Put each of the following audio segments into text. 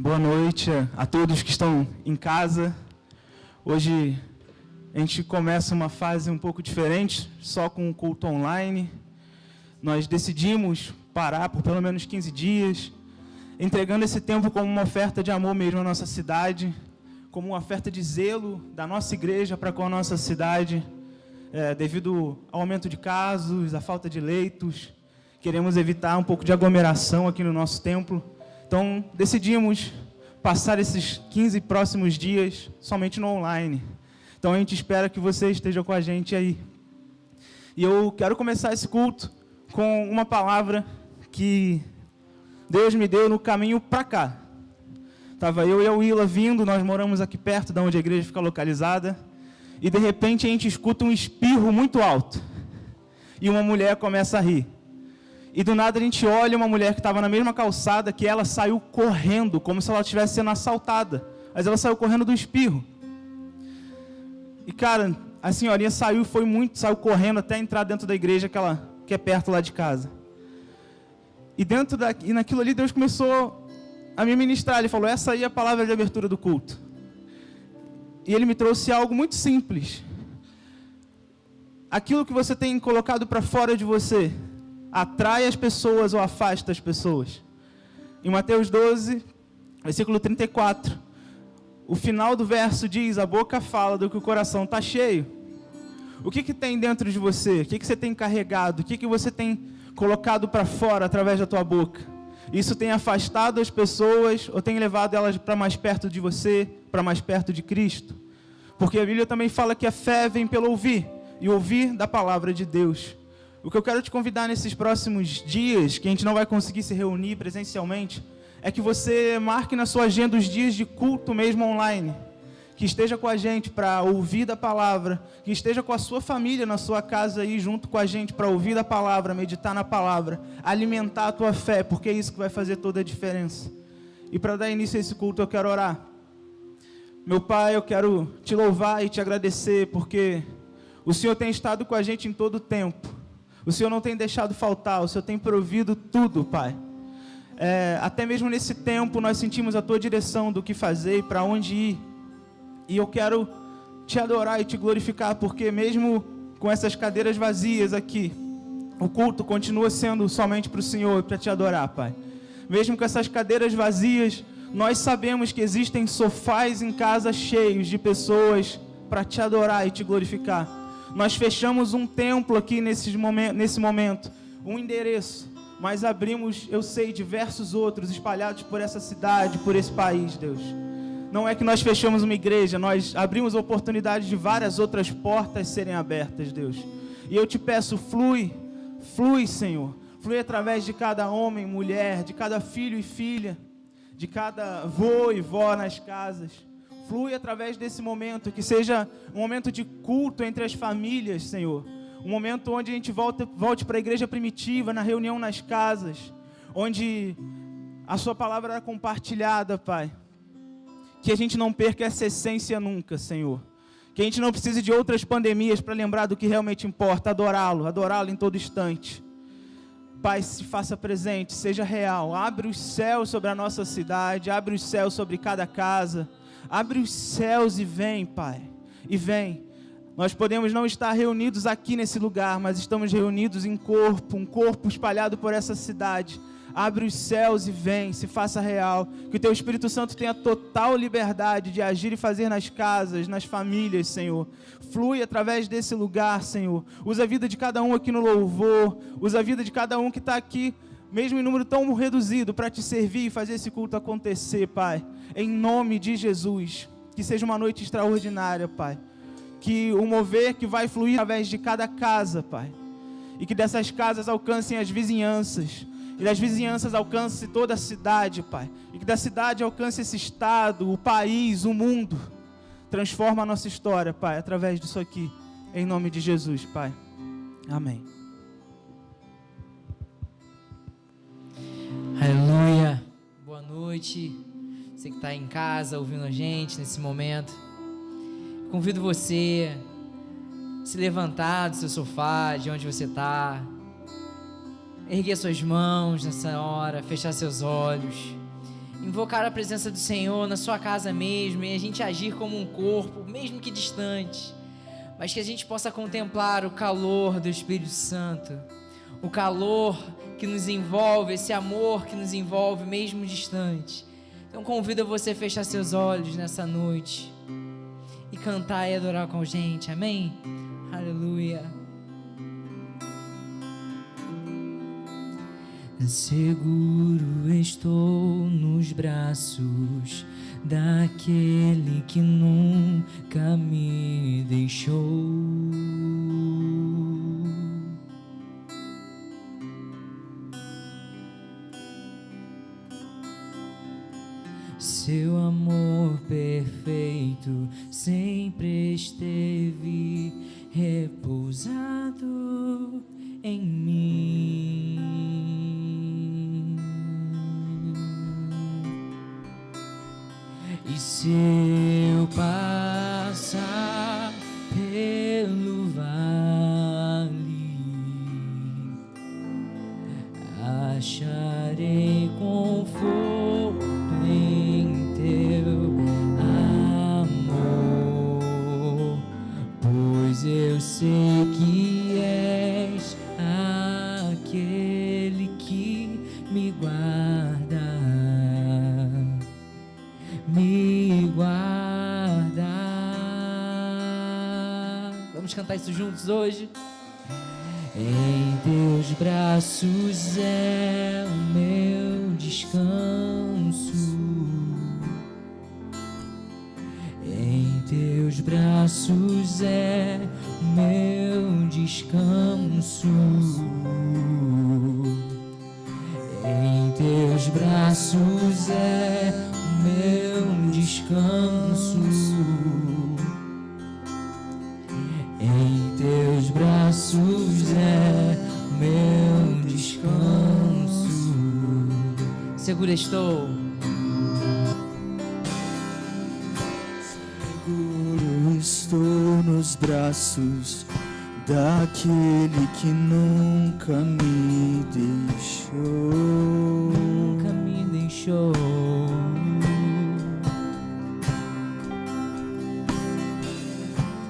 Boa noite a todos que estão em casa. Hoje a gente começa uma fase um pouco diferente, só com o culto online. Nós decidimos parar por pelo menos 15 dias, entregando esse tempo como uma oferta de amor mesmo à nossa cidade, como uma oferta de zelo da nossa igreja para com a nossa cidade, devido ao aumento de casos, à falta de leitos. Queremos evitar um pouco de aglomeração aqui no nosso templo. Então, decidimos passar esses 15 próximos dias somente no online. Então, a gente espera que você esteja com a gente aí. E eu quero começar esse culto com uma palavra que Deus me deu no caminho para cá. Estava eu e a Willa vindo, nós moramos aqui perto de onde a igreja fica localizada, e de repente a gente escuta um espirro muito alto. E uma mulher começa a rir. E do nada a gente olha uma mulher que estava na mesma calçada, que ela saiu correndo, como se ela estivesse sendo assaltada. Mas ela saiu correndo do espirro. E cara, a senhorinha saiu correndo até entrar dentro da igreja que é perto lá de casa. E naquilo ali Deus começou a me ministrar. Ele falou, essa aí é a palavra de abertura do culto. E Ele me trouxe algo muito simples. Aquilo que você tem colocado para fora de você, atrai as pessoas ou afasta as pessoas. Em Mateus 12, versículo 34, o final do verso diz, a boca fala do que o coração está cheio. O que tem dentro de você? O que você tem carregado? O que você tem colocado para fora através da tua boca? Isso tem afastado as pessoas ou tem levado elas para mais perto de você, para mais perto de Cristo? Porque a Bíblia também fala que a fé vem pelo ouvir, e ouvir da palavra de Deus. O que eu quero te convidar nesses próximos dias, que a gente não vai conseguir se reunir presencialmente, é que você marque na sua agenda os dias de culto mesmo online. Que esteja com a gente para ouvir da palavra, que esteja com a sua família na sua casa aí junto com a gente para ouvir da palavra, meditar na palavra, alimentar a tua fé, porque é isso que vai fazer toda a diferença. E para dar início a esse culto eu quero orar. Meu Pai, eu quero te louvar e te agradecer, porque o Senhor tem estado com a gente em todo o tempo. O Senhor não tem deixado faltar, o Senhor tem provido tudo, Pai. Até mesmo nesse tempo nós sentimos a Tua direção do que fazer e para onde ir. E eu quero te adorar e te glorificar, porque mesmo com essas cadeiras vazias aqui, o culto continua sendo somente para o Senhor e para te adorar, Pai. Mesmo com essas cadeiras vazias, nós sabemos que existem sofás em casa cheios de pessoas para te adorar e te glorificar. Nós fechamos um templo aqui nesse momento, um endereço, mas abrimos, eu sei, diversos outros espalhados por essa cidade, por esse país, Deus. Não é que nós fechamos uma igreja, nós abrimos oportunidades de várias outras portas serem abertas, Deus. E eu te peço, flui, Senhor. Flui através de cada homem, mulher, de cada filho e filha, de cada vô e vó nas casas. Flui através desse momento, que seja um momento de culto entre as famílias, Senhor. Um momento onde a gente volte para a igreja primitiva, na reunião nas casas, onde a Sua palavra é compartilhada, Pai. Que a gente não perca essa essência nunca, Senhor. Que a gente não precise de outras pandemias para lembrar do que realmente importa, adorá-lo em todo instante. Pai, se faça presente, seja real. Abre os céus sobre a nossa cidade, abre os céus sobre cada casa. Abre os céus e vem, Pai, e vem. Nós podemos não estar reunidos aqui nesse lugar, mas estamos reunidos em corpo, um corpo espalhado por essa cidade. Abre os céus e vem, se faça real. Que o Teu Espírito Santo tenha total liberdade de agir e fazer nas casas, nas famílias, Senhor. Flui através desse lugar, Senhor. Usa a vida de cada um aqui no louvor, usa a vida de cada um que está aqui, mesmo em número tão reduzido, para Te servir e fazer esse culto acontecer, Pai. Em nome de Jesus, que seja uma noite extraordinária, Pai. Que o mover que vai fluir através de cada casa, Pai. E que dessas casas alcancem as vizinhanças. E das vizinhanças alcance toda a cidade, Pai. E que da cidade alcance esse estado, o país, o mundo. Transforma a nossa história, Pai, através disso aqui. Em nome de Jesus, Pai. Amém. Aleluia. Boa noite. Você que está em casa ouvindo a gente nesse momento. Convido você a se levantar do seu sofá, de onde você está. Erguer suas mãos nessa hora, fechar seus olhos. invocar a presença do Senhor na sua casa mesmo, e a gente agir como um corpo, mesmo que distante, mas que a gente possa contemplar o calor do Espírito Santo, o calor que nos envolve, esse amor que nos envolve mesmo distante. Então convido você a fechar seus olhos nessa noite e cantar e adorar com a gente, amém? Aleluia. Seguro estou nos braços daquele que nunca me deixou. Seu amor perfeito sempre esteve repousado em mim. E se eu passar pelo vale, acharei conforto em teu amor, pois eu sei que és aquele que me guarda, me guarda. Vamos cantar isso juntos hoje? Em teus braços é o meu descanso, em teus braços é o meu descanso, em teus braços é o meu descanso, em teus braços é o meu descanso. Seguro estou. Seguro estou nos braços daquele que nunca me deixou. Nunca me deixou.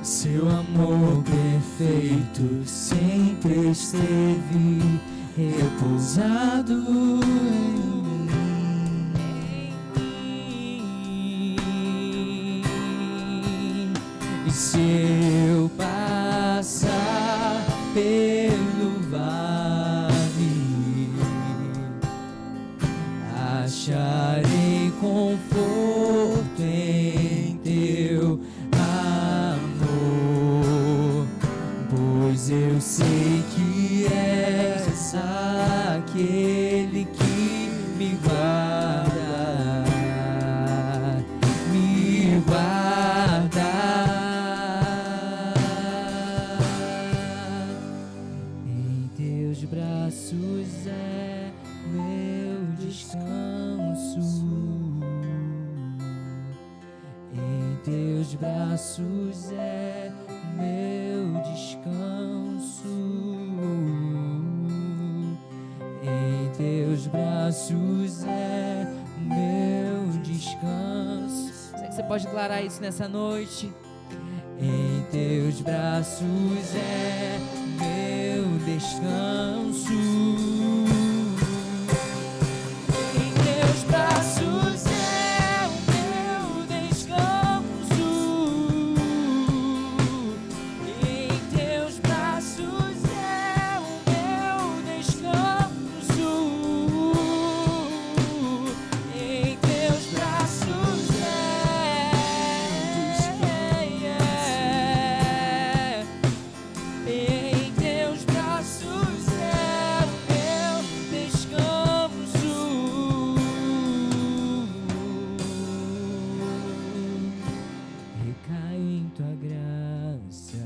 Seu amor perfeito sempre esteve repousado em mim. E se eu passar pelo vale, acharei conforto em teu amor, pois eu sei que és aquele que me guarda, me guarda. Em teus braços é meu descanso, em teus braços é meu descanso, em teus braços é meu descanso. Será que você pode declarar isso nessa noite? Em teus braços é meu descanso, em teus braços é o meu descanso, em teus braços é o meu descanso, em teus braços em teus braços é o meu descanso. Recaio em tua graça,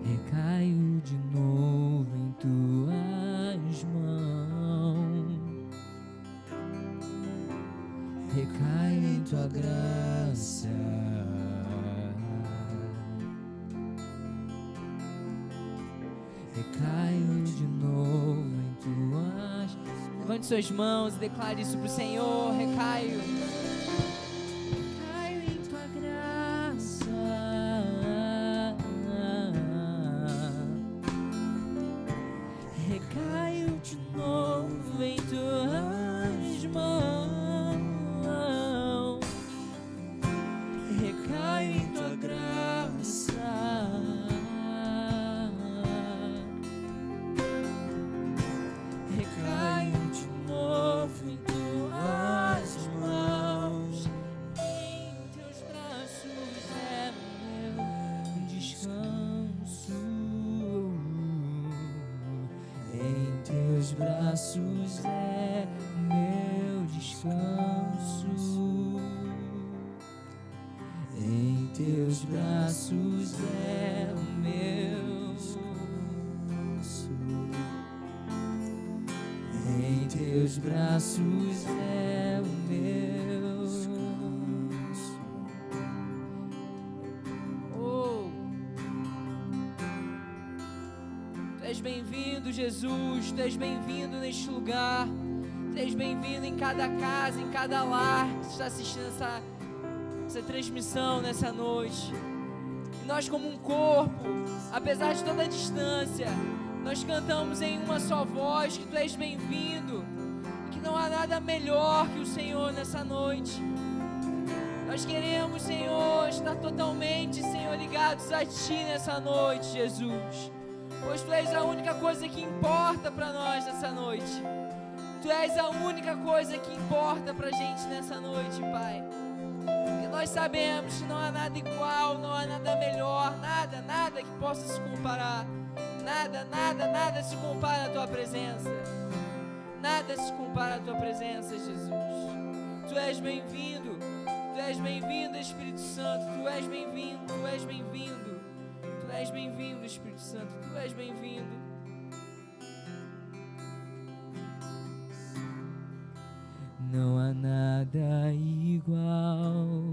recaio de novo em tuas mãos, recaio em tua graça, recaio de novo tuas. Levante suas mãos e declare isso pro Senhor. Recaio. Recaio em tua graça. Recaio de novo em tuas mãos. Recaio em tua graça. Recaio de novo em tuas mãos. Em teus braços é meu descanso. Em teus braços é meu descanso. Em teus braços é o meu descanso. Em teus braços é o meu descanso. Oh. Tu és bem-vindo, Jesus. Tu és bem-vindo neste lugar. Tu és bem-vindo em cada casa, em cada lar que está assistindo essa transmissão nessa noite. E nós, como um corpo, apesar de toda a distância, nós cantamos em uma só voz que Tu és bem-vindo e que não há nada melhor que o Senhor nessa noite. Nós queremos, Senhor, estar totalmente, Senhor, ligados a Ti nessa noite, Jesus, pois Tu és a única coisa que importa para nós nessa noite. Tu és a única coisa que importa pra gente nessa noite, Pai. E nós sabemos que não há nada igual, não há nada melhor, nada que possa se comparar. Nada se compara à Tua presença. Nada se compara à Tua presença, Jesus. Tu és bem-vindo. Tu és bem-vindo, Espírito Santo. Tu és bem-vindo, Tu és bem-vindo. Tu és bem-vindo, Espírito Santo. Tu és bem-vindo. Não há nada igual.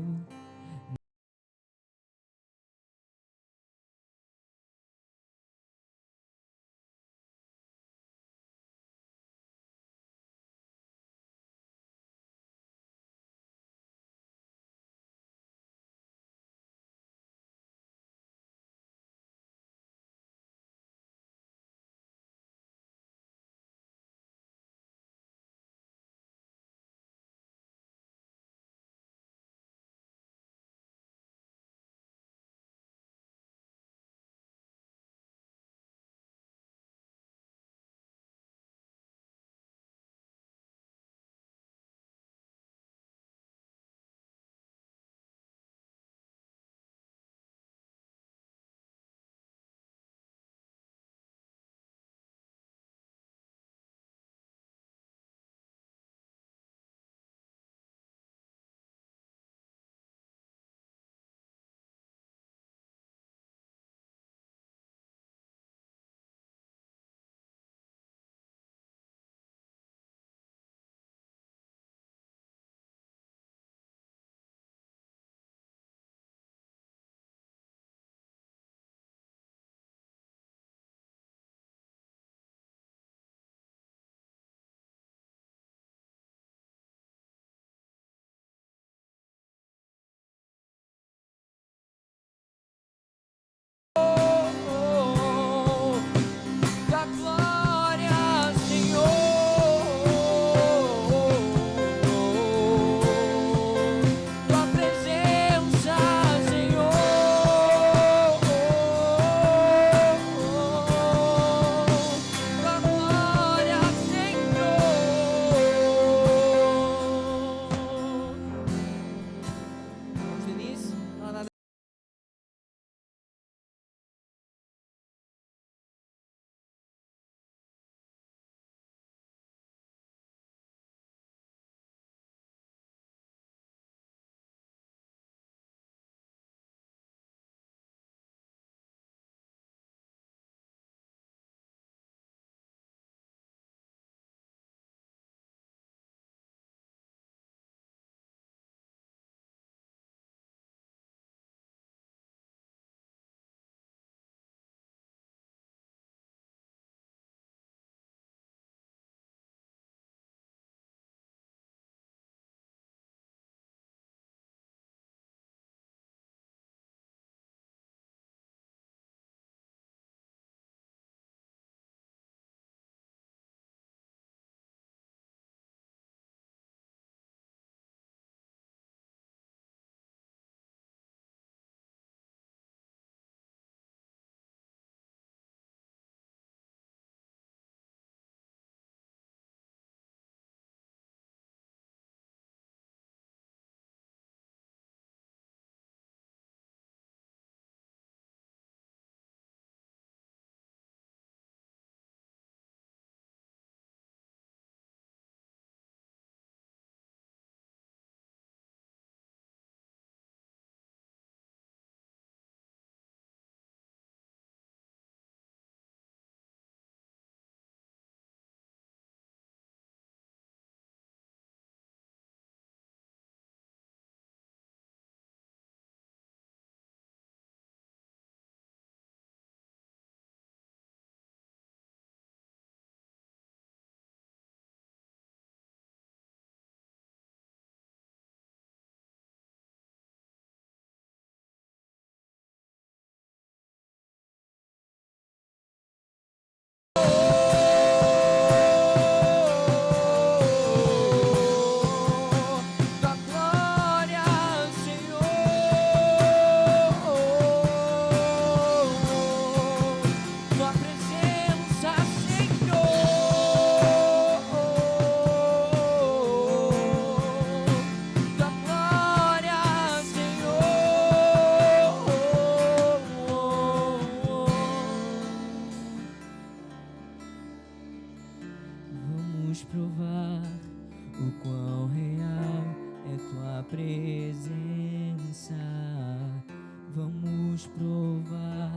Vamos provar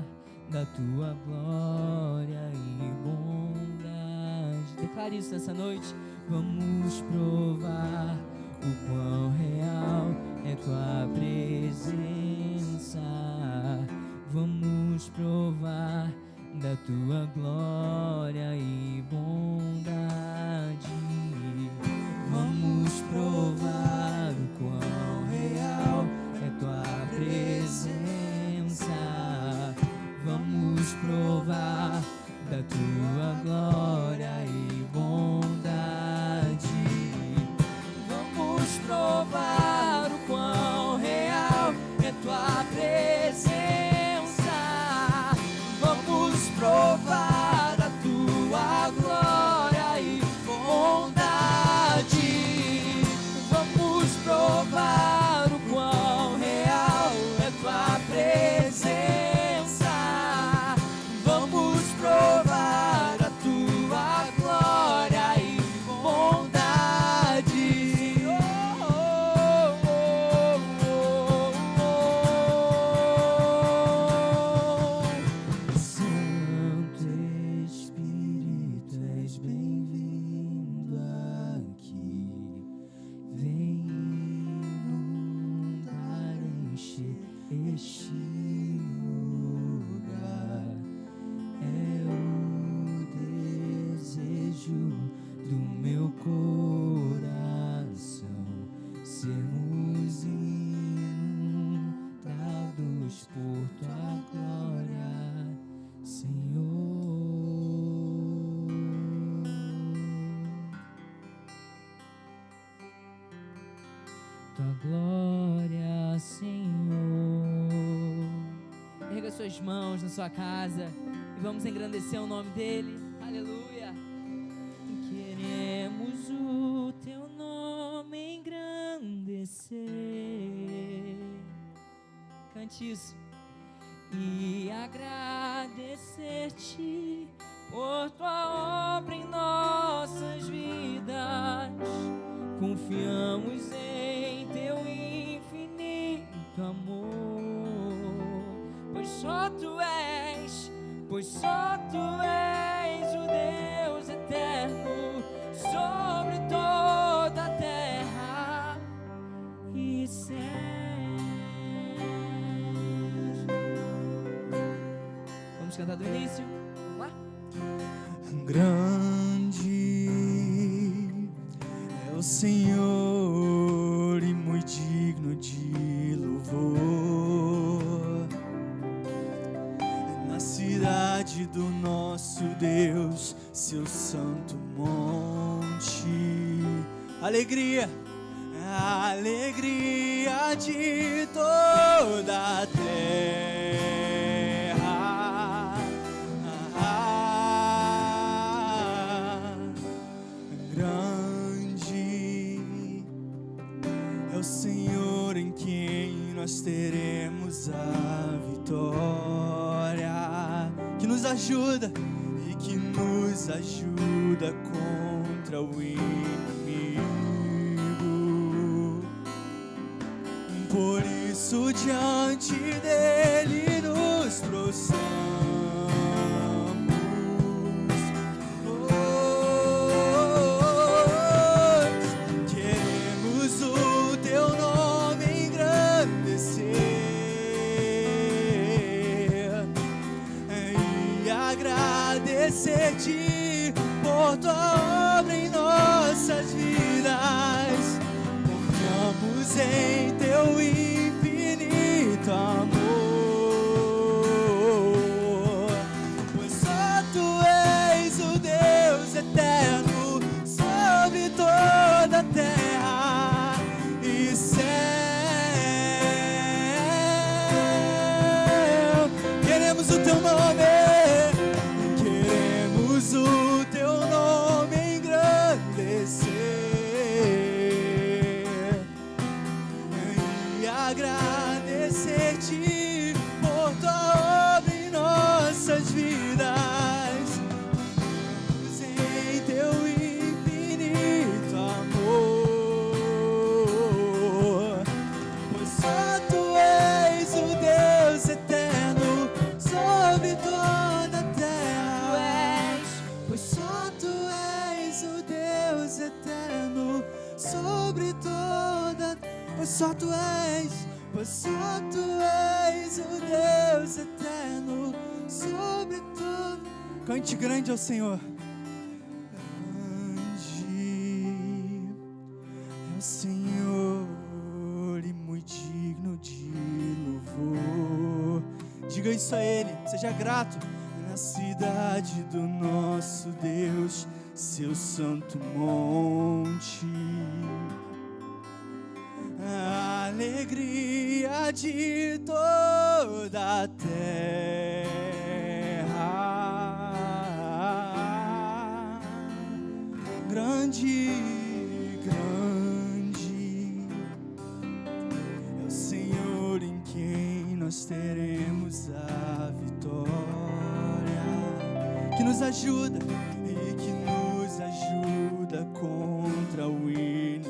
da tua glória e bondade. Declare isso nessa noite. Vamos provar o quão real é tua presença. Vamos provar da tua glória e bondade. Vamos provar o quão real é tua presença. Vamos provar da tua glória e bondade. Vamos provar o quão real é tua presença. Vamos provar a tua glória e bondade. Vamos provar o quão real é tua presença. Vamos provar a tua glória e bondade. Santo Espírito, és bem-vindo aqui. Vem inundar, encher este lugar. É o desejo do meu coração sermos inundados por tua glória, Senhor. Tua glória, Senhor. Erga suas mãos na sua casa e vamos engrandecer o nome dele. Aleluia. Queremos o teu nome engrandecer. Cante isso. E agradecer-te por tua obra em nossas vidas. Confiamos em teu infinito amor, pois só tu és o Deus eterno sobre toda a terra e céus. Vamos cantar do início? Vamos lá? Grande é o Senhor e muito digno de louvor. Na cidade do nosso Deus, seu santo monte. Alegria, a alegria de toda a terra. O Senhor em quem nós teremos a vitória, que nos ajuda e que nos ajuda contra o inimigo. Por isso diante dele nos prostramos. Agradecer-te por tua obra em nossas vidas. Confiamos em teu infinito amor, pois só tu és o Deus eterno sobre toda a terra e céu. Queremos o teu nome. O teu nome engrandecer e Cante grande ao Senhor. Senhor, e muito digno de louvor. Diga isso a Ele, seja grato. Na cidade do nosso Deus, seu santo monte, a alegria de toda a terra, grande nós teremos a vitória, que nos ajuda e que nos ajuda contra o inimigo.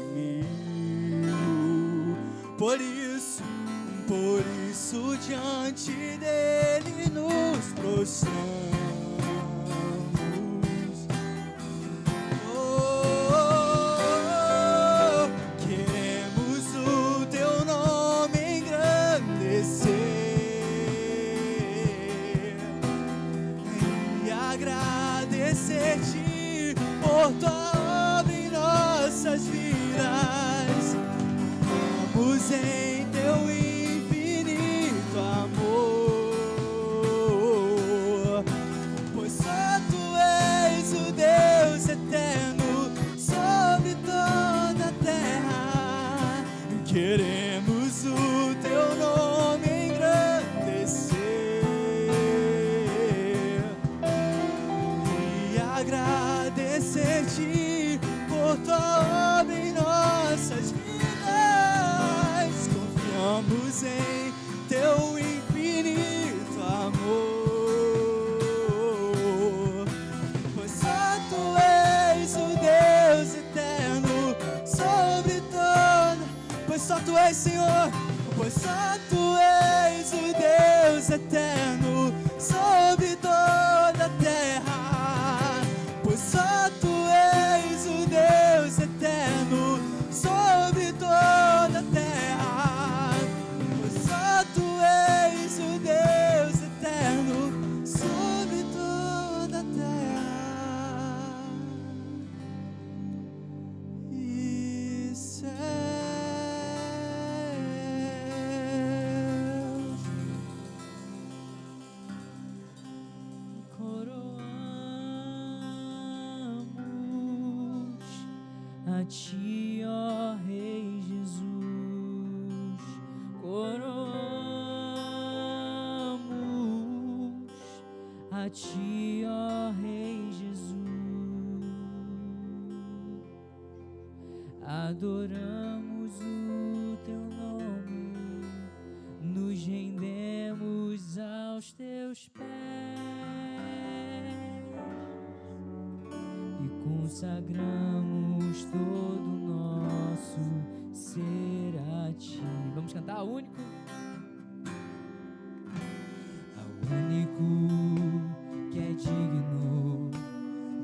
Por isso diante dele nos prostramos. Por tua obra em nossas vidas, vamos em teu infinito amor, pois só tu és o Deus eterno sobre toda a terra. Queremos o teu nome engrandecer e agradecer-te por tua obra em nossas vidas. Confiamos em teu infinito amor, pois só tu és o Deus eterno sobre toda. Pois só tu és, Senhor, pois só tu és o Deus eterno sobre toda a terra. Pois só tu és o Deus eterno sobre toda a terra. Pois só tu és o Deus eterno sobre toda a terra e céus. A ti, ó Rei Jesus, coroamos. A ti, ó Rei Jesus, adoramos o teu nome, nos rendemos aos teus pés e consagramos todo o nosso ser a ti. Vamos cantar a único? A único que é digno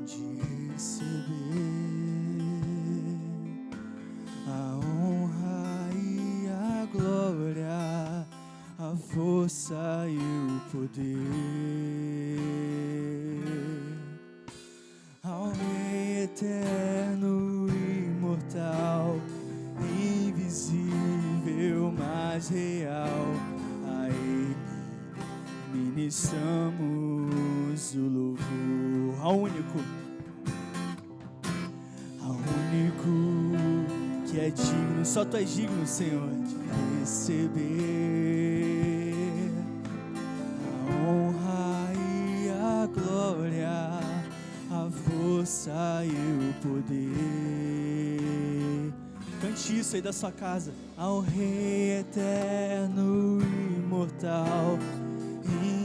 de receber a honra e a glória, a força e o poder. Ao Rei eterno, imortal, invisível, mas real, a Ele ministramos o louvor. Ao único que é digno, só tu és digno, Senhor, de receber a honra e a glória, a força e o poder. Cante isso aí da sua casa. Ao Rei eterno, imortal,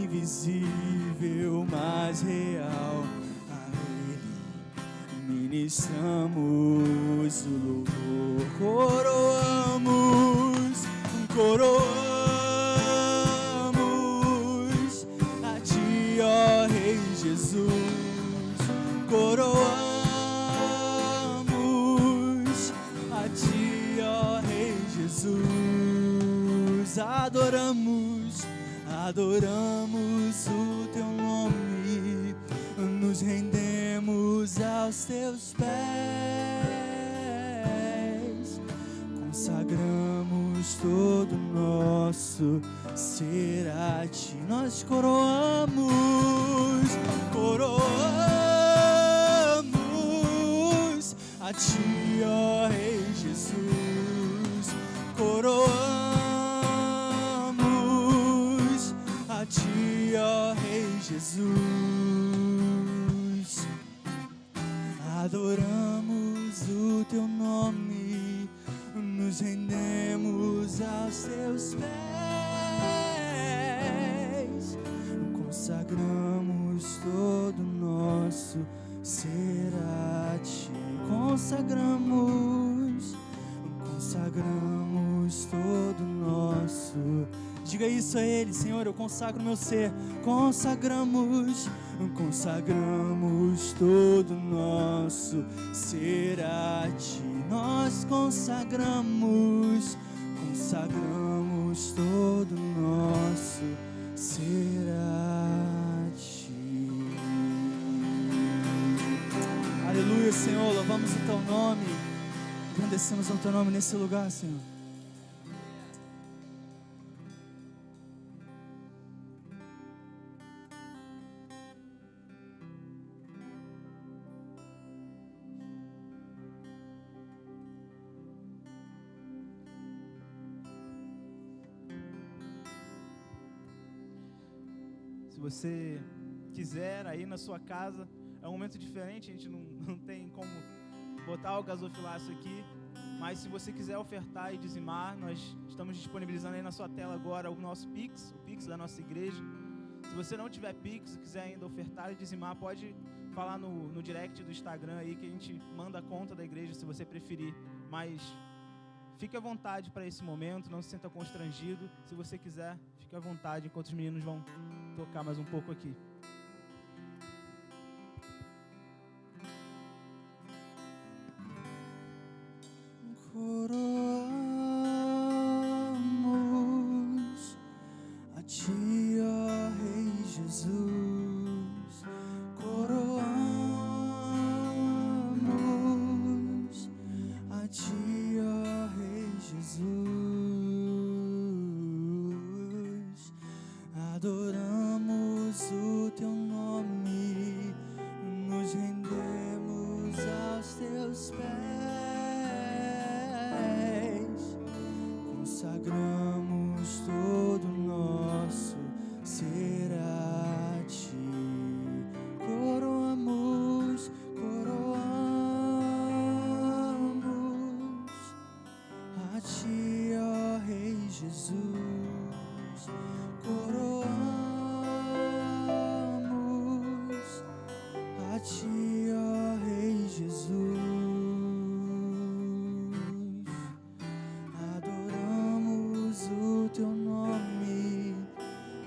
invisível, mas real, a Ele ministramos o louvor. Coroamos a ti, ó Rei Jesus. Coroamos a ti, ó Rei Jesus. Adoramos o teu nome, nos rendemos aos teus pés, consagramos todo o nosso ser a ti. Nós coroamos a ti, ó Rei Jesus, coroamos a ti, ó Rei Jesus, adoramos o teu nome, nos rendemos aos teus pés, consagramos todo o nosso ser a ti, consagramos todo o nosso. Diga isso a Ele: Senhor, eu consagro meu ser. Consagramos todo o nosso ser a ti. Nós consagramos todo o nosso ser a ti. Aleluia, Senhor, louvamos o teu nome, agradecemos o teu nome nesse lugar, Senhor. Se você quiser, aí na sua casa, é um momento diferente, a gente não tem como botar o gasofilácio aqui, mas se você quiser ofertar e dizimar, nós estamos disponibilizando aí na sua tela agora o nosso Pix, o Pix da nossa igreja. Se você não tiver Pix e quiser ainda ofertar e dizimar, pode falar no direct do Instagram aí que a gente manda a conta da igreja se você preferir, mas fique à vontade para esse momento, não se sinta constrangido. Se você quiser, fique à vontade enquanto os meninos vão tocar mais um pouco aqui. Coroamos a ti, ó Rei Jesus, coroamos a ti, ó Rei Jesus, adoramos o teu nome, nos rendemos aos teus pés, consagramos todo o nosso ser a ti. Coroamos a ti, ó Rei Jesus, coroamos a ti, ó Rei Jesus, adoramos o teu nome,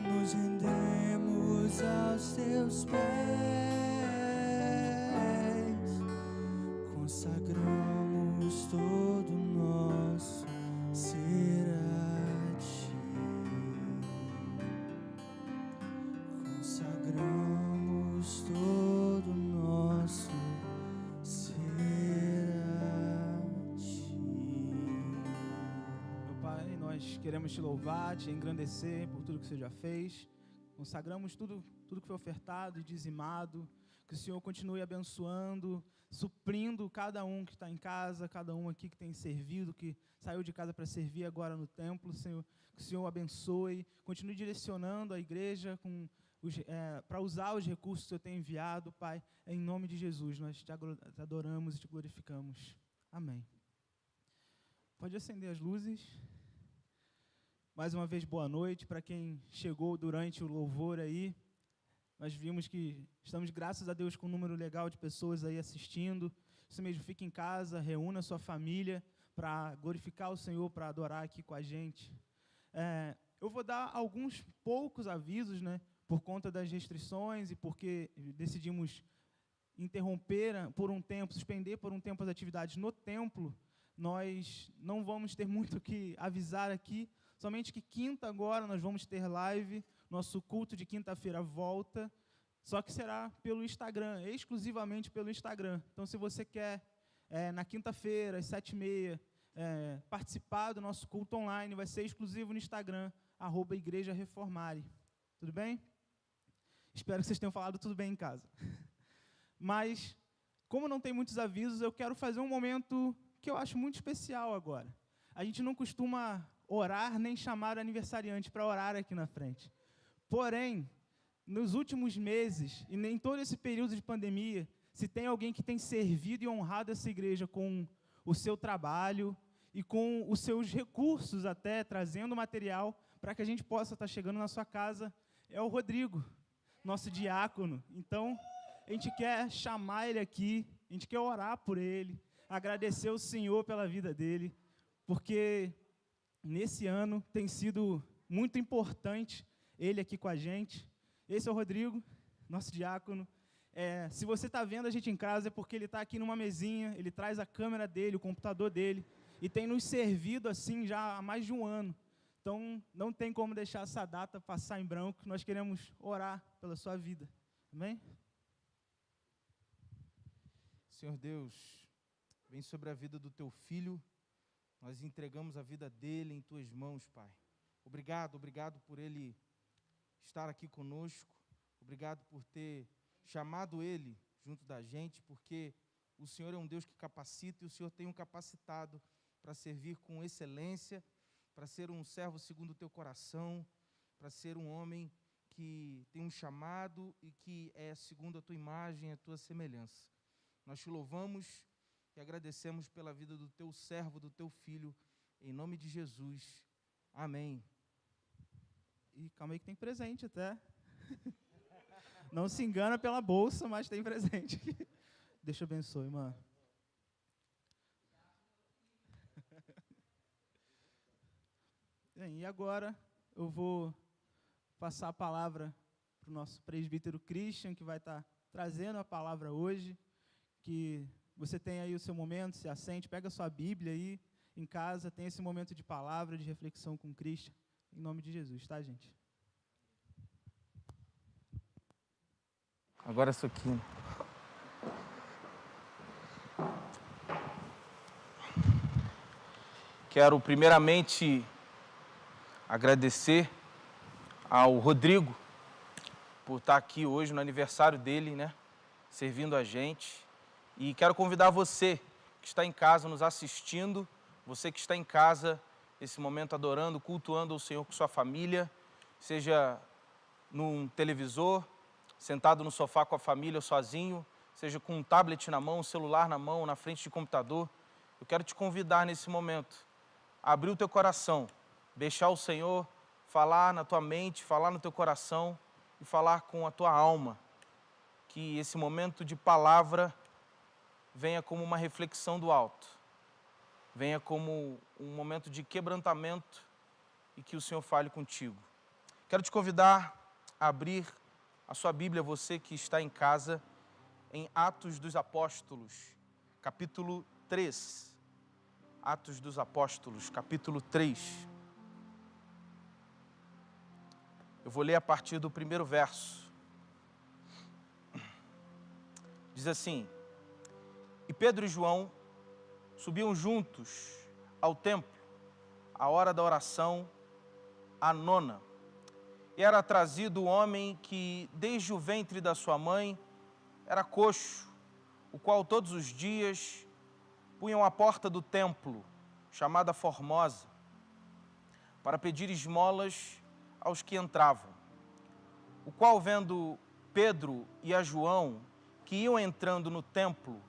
nos rendemos aos teus pés, consagramos todo o nosso ser a ti, consagramos todo o nosso ser a ti. Meu Pai, nós queremos te louvar, te engrandecer por tudo que você já fez. Consagramos tudo que foi ofertado e dizimado. Que o Senhor continue abençoando, suprindo cada um que está em casa, cada um aqui que tem servido, que saiu de casa para servir agora no templo, Senhor. Que o Senhor abençoe, continue direcionando a igreja para usar os recursos que o Senhor tem enviado, Pai. Em nome de Jesus, nós te adoramos e te glorificamos. Amém. Pode acender as luzes. Mais uma vez, boa noite para quem chegou durante o louvor aí. Nós vimos que estamos, graças a Deus, com um número legal de pessoas aí assistindo. Isso mesmo, fique em casa, reúna a sua família para glorificar o Senhor, para adorar aqui com a gente. Eu vou dar alguns poucos avisos, né, por conta das restrições e porque decidimos interromper por um tempo, suspender por um tempo as atividades no templo. Nós não vamos ter muito o que avisar aqui, somente que quinta agora nós vamos ter live. Nosso culto de quinta-feira volta, só que será pelo Instagram, exclusivamente pelo Instagram. Então, se você quer, na quinta-feira, às 7h30, participar do nosso culto online, vai ser exclusivo no Instagram, @Igreja Reformare. Tudo bem? Espero que vocês tenham falado tudo bem em casa. Mas, como não tem muitos avisos, eu quero fazer um momento que eu acho muito especial agora. A gente não costuma orar nem chamar o aniversariante para orar aqui na frente. Porém, nos últimos meses, e nem todo esse período de pandemia, se tem alguém que tem servido e honrado essa igreja com o seu trabalho e com os seus recursos até, trazendo material para que a gente possa estar chegando na sua casa, é o Rodrigo, nosso diácono. Então, a gente quer chamar ele aqui, a gente quer orar por ele, agradecer ao Senhor pela vida dele, porque nesse ano tem sido muito importante ele aqui com a gente. Esse é o Rodrigo, nosso diácono. Se você está vendo a gente em casa, é porque ele está aqui numa mesinha, ele traz a câmera dele, o computador dele, e tem nos servido assim já há mais de um ano. Então, não tem como deixar essa data passar em branco. Nós queremos orar pela sua vida. Amém? Senhor Deus, vem sobre a vida do teu filho. Nós entregamos a vida dele em tuas mãos, Pai. Obrigado por ele estar aqui conosco. Obrigado por ter chamado ele junto da gente, porque o Senhor é um Deus que capacita e o Senhor tem um capacitado para servir com excelência, para ser um servo segundo o teu coração, para ser um homem que tem um chamado e que é segundo a tua imagem, a tua semelhança. Nós te louvamos e agradecemos pela vida do teu servo, do teu filho, em nome de Jesus. Amém. E calma aí que tem presente até. Não se engana pela bolsa, mas tem presente. Deixa eu abençoe, mano. Bem, e agora eu vou passar a palavra para o nosso presbítero Christian, que vai estar trazendo a palavra hoje. Que você tenha aí o seu momento, se assente, pega a sua Bíblia aí em casa, tem esse momento de palavra, de reflexão com o Christian, em nome de Jesus, tá, gente? Agora isso aqui. Quero primeiramente agradecer ao Rodrigo por estar aqui hoje no aniversário dele, né? Servindo a gente. E quero convidar você que está em casa nos assistindo, você que está em casa nesse momento adorando, cultuando o Senhor com sua família, seja num televisor, sentado no sofá com a família ou sozinho, seja com um tablet na mão, um celular na mão, na frente de computador. Eu quero te convidar nesse momento a abrir o teu coração, deixar o Senhor falar na tua mente, falar no teu coração e falar com a tua alma. Que esse momento de palavra venha como uma reflexão do alto, venha como um momento de quebrantamento e que o Senhor fale contigo. Quero te convidar a abrir a sua Bíblia, você que está em casa, em Atos dos Apóstolos, capítulo 3. Atos dos Apóstolos, capítulo 3. Eu vou ler a partir do primeiro verso. Diz assim: E Pedro e João subiam juntos ao templo, à hora da oração, a nona. E era trazido o homem que, desde o ventre da sua mãe, era coxo, o qual todos os dias punham à porta do templo, chamada Formosa, para pedir esmolas aos que entravam. O qual, vendo Pedro e a João, que iam entrando no templo,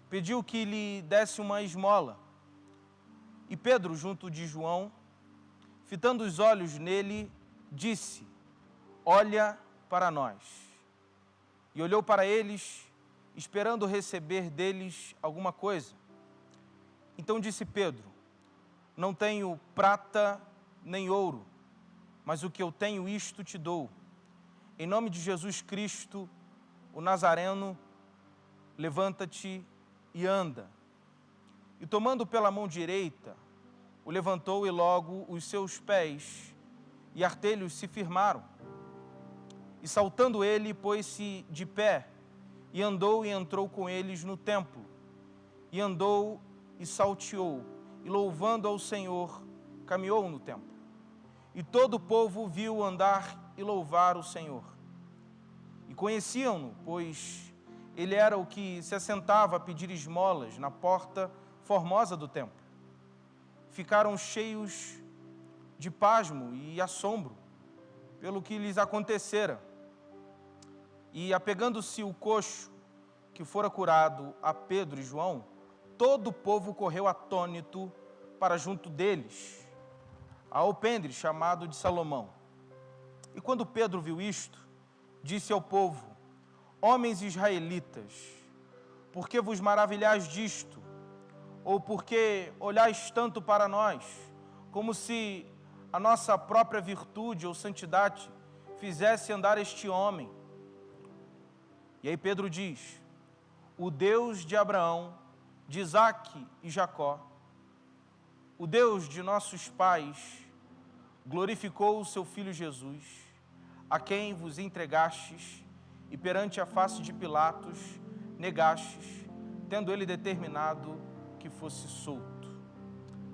pediu que lhe desse uma esmola. E Pedro, junto de João, fitando os olhos nele, disse: Olha para nós. E olhou para eles, esperando receber deles alguma coisa. Então disse Pedro: Não tenho prata nem ouro, mas o que eu tenho isto te dou. Em nome de Jesus Cristo, o Nazareno, levanta-te e anda. E tomando pela mão direita, o levantou e logo os seus pés e artelhos se firmaram. E saltando ele, pôs-se de pé, e andou e entrou com eles no templo. E andou e salteou, e louvando ao Senhor, caminhou no templo. E todo o povo viu andar e louvar o Senhor. E conheciam-no, pois ele era o que se assentava a pedir esmolas na porta formosa do templo. Ficaram cheios de pasmo e assombro pelo que lhes acontecera. E apegando-se o coxo que fora curado a Pedro e João, todo o povo correu atônito para junto deles, ao alpendre chamado de Salomão. E quando Pedro viu isto, disse ao povo: homens israelitas, por que vos maravilhais disto? Ou por que olhais tanto para nós, como se a nossa própria virtude ou santidade fizesse andar este homem? E aí Pedro diz: o Deus de Abraão, de Isaque e Jacó, o Deus de nossos pais, glorificou o seu Filho Jesus, a quem vos entregastes e perante a face de Pilatos negastes, tendo ele determinado que fosse solto.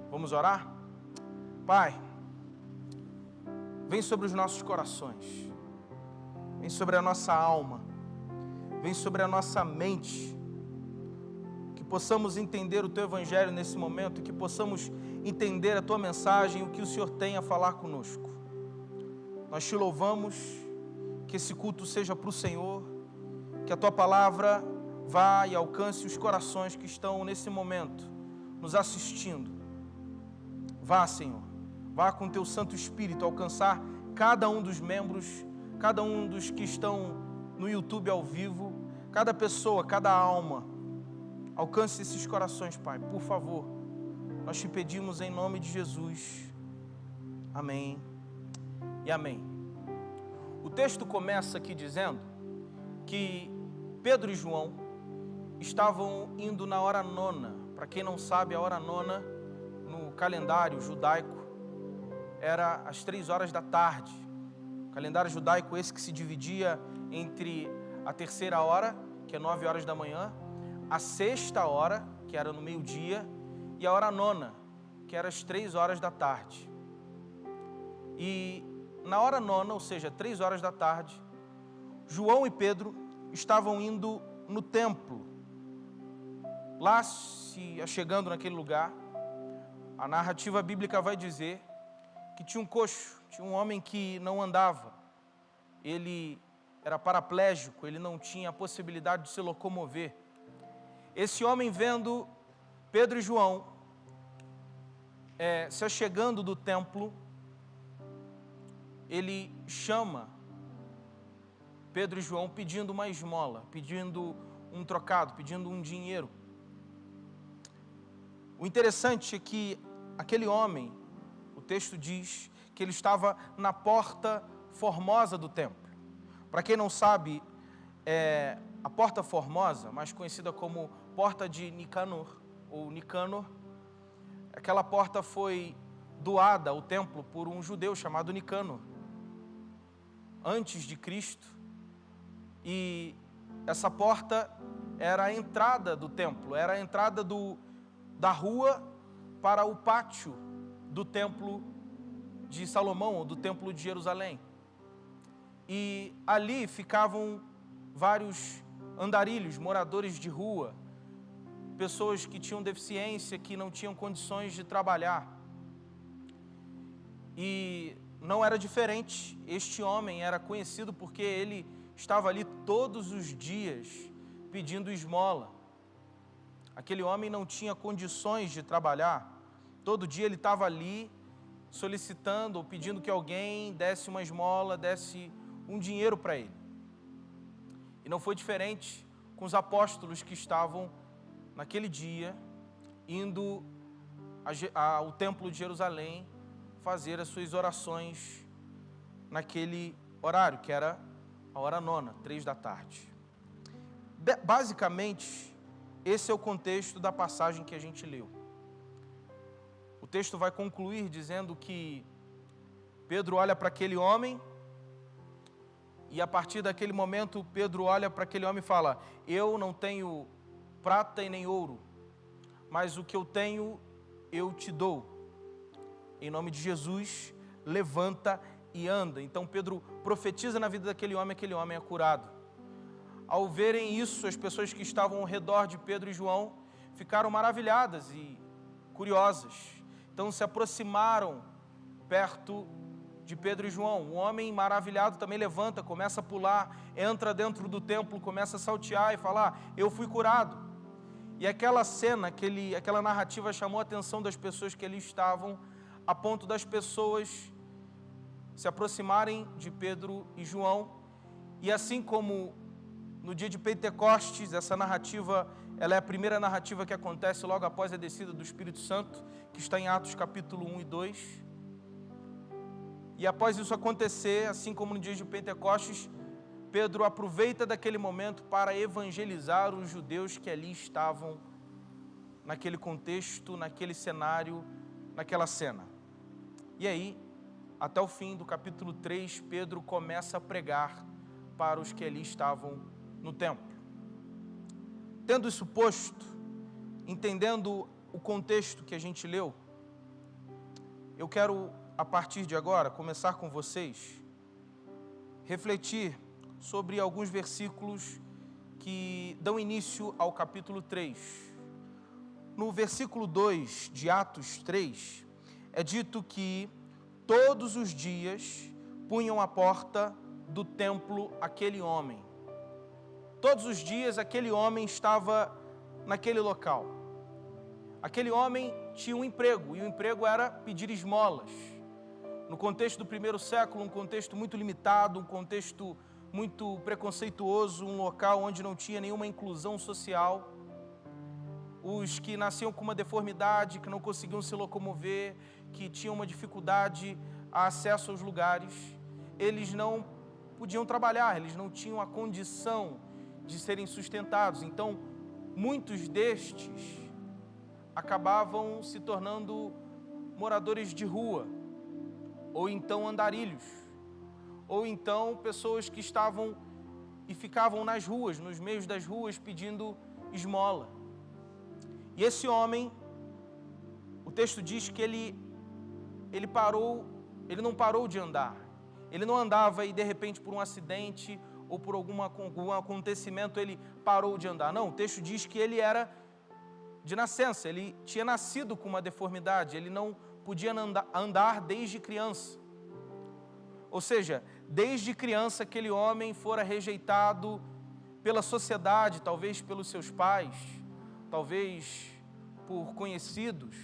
Vamos orar? Pai, vem sobre os nossos corações, vem sobre a nossa alma, vem sobre a nossa mente, que possamos entender o Teu Evangelho nesse momento, que possamos entender a Tua mensagem, o que o Senhor tem a falar conosco. Nós Te louvamos, que esse culto seja para o Senhor, que a Tua palavra vá e alcance os corações que estão nesse momento nos assistindo. Vá, Senhor, vá com Teu Santo Espírito alcançar cada um dos membros, cada um dos que estão no YouTube ao vivo, cada pessoa, cada alma. Alcance esses corações, Pai, por favor. Nós Te pedimos em nome de Jesus. Amém e amém. O texto começa aqui dizendo que Pedro e João estavam indo na hora nona. Para quem não sabe, a hora nona no calendário judaico era às 3 horas da tarde. O calendário judaico esse que se dividia entre a terceira hora, que é 9 horas da manhã, a sexta hora, que era no meio-dia, e a hora nona, que era às 3 horas da tarde. E na hora nona, ou seja, 3 horas da tarde, João e Pedro estavam indo no templo. Lá, se chegando naquele lugar, a narrativa bíblica vai dizer que tinha um coxo, tinha um homem que não andava. Ele era paraplégico, ele não tinha a possibilidade de se locomover. Esse homem, vendo Pedro e João se achegando do templo, ele chama Pedro e João pedindo uma esmola, pedindo um trocado, pedindo um dinheiro. O interessante é que aquele homem, o texto diz que ele estava na porta formosa do templo. Para quem não sabe, a porta formosa, mais conhecida como porta de Nicanor, ou Nicanor, aquela porta foi doada ao templo por um judeu chamado Nicanor, antes de Cristo, e essa porta era a entrada do templo, era a entrada da rua para o pátio do templo de Salomão, ou do templo de Jerusalém. E ali ficavam vários andarilhos, moradores de rua, pessoas que tinham deficiência, que não tinham condições de trabalhar. E não era diferente, este homem era conhecido porque ele estava ali todos os dias pedindo esmola. Aquele homem não tinha condições de trabalhar, todo dia ele estava ali solicitando ou pedindo que alguém desse uma esmola, desse um dinheiro para ele. E não foi diferente com os apóstolos que estavam naquele dia indo ao templo de Jerusalém fazer as suas orações naquele horário, que era a hora nona, 3 da tarde. Basicamente, esse é o contexto da passagem que a gente leu. O texto vai concluir dizendo que Pedro olha para aquele homem E a partir daquele momento, Pedro olha para aquele homem e fala: eu não tenho prata e nem ouro, mas o que eu tenho, eu te dou. Em nome de Jesus, levanta e anda. Então Pedro profetiza na vida daquele homem é curado. Ao verem isso, as pessoas que estavam ao redor de Pedro e João ficaram maravilhadas e curiosas. Então se aproximaram perto de Pedro e João. O homem maravilhado também levanta, começa a pular, entra dentro do templo, começa a saltear e falar: eu fui curado. E aquela cena, aquela narrativa chamou a atenção das pessoas que ali estavam, a ponto das pessoas se aproximarem de Pedro e João. E assim como no dia de Pentecostes, essa narrativa, ela é a primeira narrativa que acontece logo após a descida do Espírito Santo, que está em Atos capítulo 1 e 2. E após isso acontecer, assim como no dia de Pentecostes, Pedro aproveita daquele momento para evangelizar os judeus que ali estavam, naquele contexto, naquele cenário, naquela cena. E aí, até o fim do capítulo 3, Pedro começa a pregar para os que ali estavam no templo. Tendo isso posto, entendendo o contexto que a gente leu, eu quero, a partir de agora, começar com vocês, refletir sobre alguns versículos que dão início ao capítulo 3. No versículo 2 de Atos 3, é dito que todos os dias punham à porta do templo aquele homem. Todos os dias aquele homem estava naquele local. Aquele homem tinha um emprego, e o emprego era pedir esmolas. No contexto do primeiro século, um contexto muito limitado, um contexto muito preconceituoso, um local onde não tinha nenhuma inclusão social. Os que nasciam com uma deformidade, que não conseguiam se locomover, que tinham uma dificuldade a acesso aos lugares, eles não podiam trabalhar, eles não tinham a condição de serem sustentados. Então, muitos destes acabavam se tornando moradores de rua, ou então andarilhos, ou então pessoas que estavam e ficavam nas ruas, nos meios das ruas, pedindo esmola. E esse homem, o texto diz que ele não parou de andar. Ele não andava e de repente por um acidente ou por algum acontecimento ele parou de andar. Não, o texto diz que ele era de nascença, ele tinha nascido com uma deformidade, ele não podia andar desde criança. Ou seja, desde criança aquele homem fora rejeitado pela sociedade, talvez pelos seus pais, talvez por conhecidos,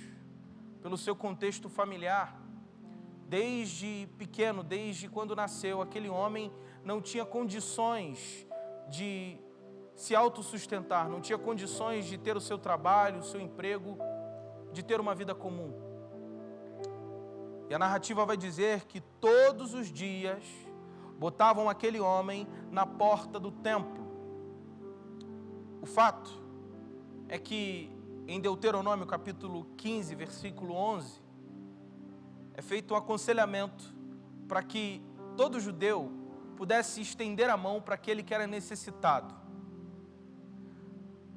pelo seu contexto familiar. Desde pequeno, desde quando nasceu, aquele homem não tinha condições de se autossustentar, não tinha condições de ter o seu trabalho, o seu emprego, de ter uma vida comum. E a narrativa vai dizer que todos os dias botavam aquele homem na porta do templo. O fato é que em Deuteronômio capítulo 15, versículo 11, é feito um aconselhamento para que todo judeu pudesse estender a mão para aquele que era necessitado.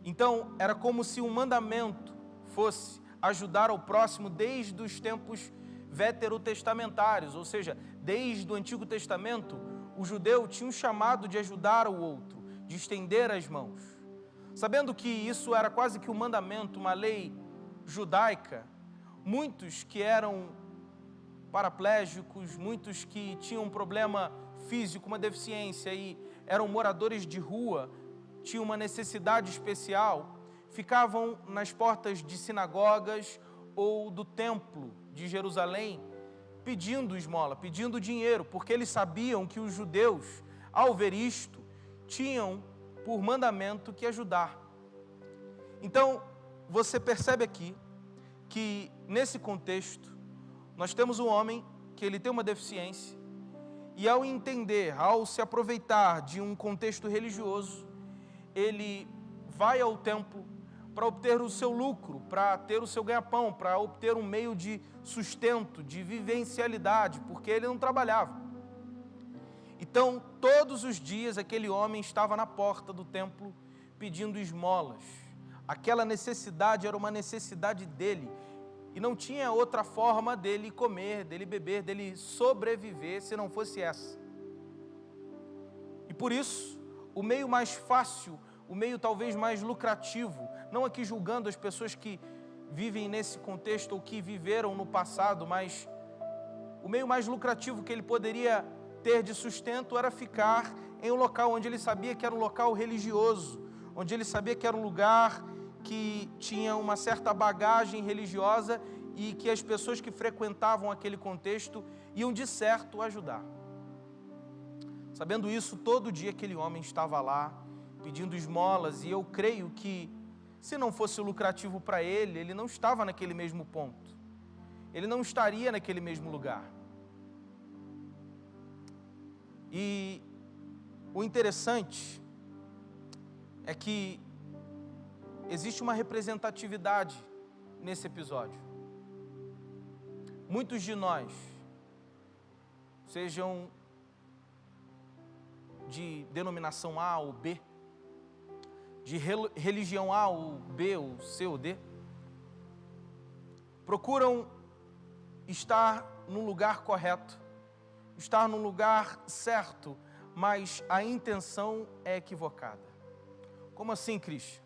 Então, era como se um mandamento fosse ajudar ao próximo desde os tempos veterotestamentários, ou seja, desde o Antigo Testamento, o judeu tinha um chamado de ajudar o outro, de estender as mãos. Sabendo que isso era quase que um mandamento, uma lei judaica, muitos que eram paraplégicos, muitos que tinham um problema físico, uma deficiência e eram moradores de rua, tinham uma necessidade especial, ficavam nas portas de sinagogas ou do templo de Jerusalém pedindo esmola, pedindo dinheiro, porque eles sabiam que os judeus, ao ver isto, tinham por mandamento que ajudar. Então, você percebe aqui que nesse contexto nós temos um homem que ele tem uma deficiência e ao entender, ao se aproveitar de um contexto religioso, ele vai ao templo para obter o seu lucro, para ter o seu ganha-pão, para obter um meio de sustento, de vivencialidade, porque ele não trabalhava. E Então, todos os dias, aquele homem estava na porta do templo pedindo esmolas. Aquela necessidade era uma necessidade dele, e não tinha outra forma dele comer, dele beber, dele sobreviver, se não fosse essa. E por isso, o meio mais fácil, o meio talvez mais lucrativo, não aqui julgando as pessoas que vivem nesse contexto ou que viveram no passado, mas o meio mais lucrativo que ele poderia ter de sustento era ficar em um local onde ele sabia que era um local religioso, onde ele sabia que era um lugar que tinha uma certa bagagem religiosa e que as pessoas que frequentavam aquele contexto iam de certo ajudar. Sabendo isso, todo dia aquele homem estava lá pedindo esmolas, e eu creio que se não fosse lucrativo para ele, ele não estava naquele mesmo ponto. Ele não estaria naquele mesmo lugar. E o interessante é que existe uma representatividade nesse episódio. Muitos de nós, sejam de denominação A ou B, de religião A ou B ou C ou D, procuram estar no lugar correto, estar no lugar certo, mas a intenção é equivocada. Como assim, Cristian?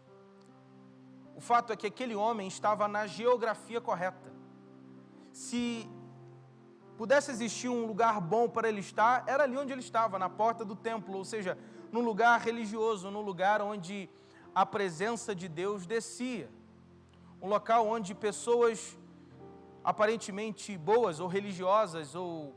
O fato é que aquele homem estava na geografia correta. Se pudesse existir um lugar bom para ele estar, era ali onde ele estava, na porta do templo, ou seja, num lugar religioso, num lugar onde a presença de Deus descia. Um local onde pessoas aparentemente boas ou religiosas ou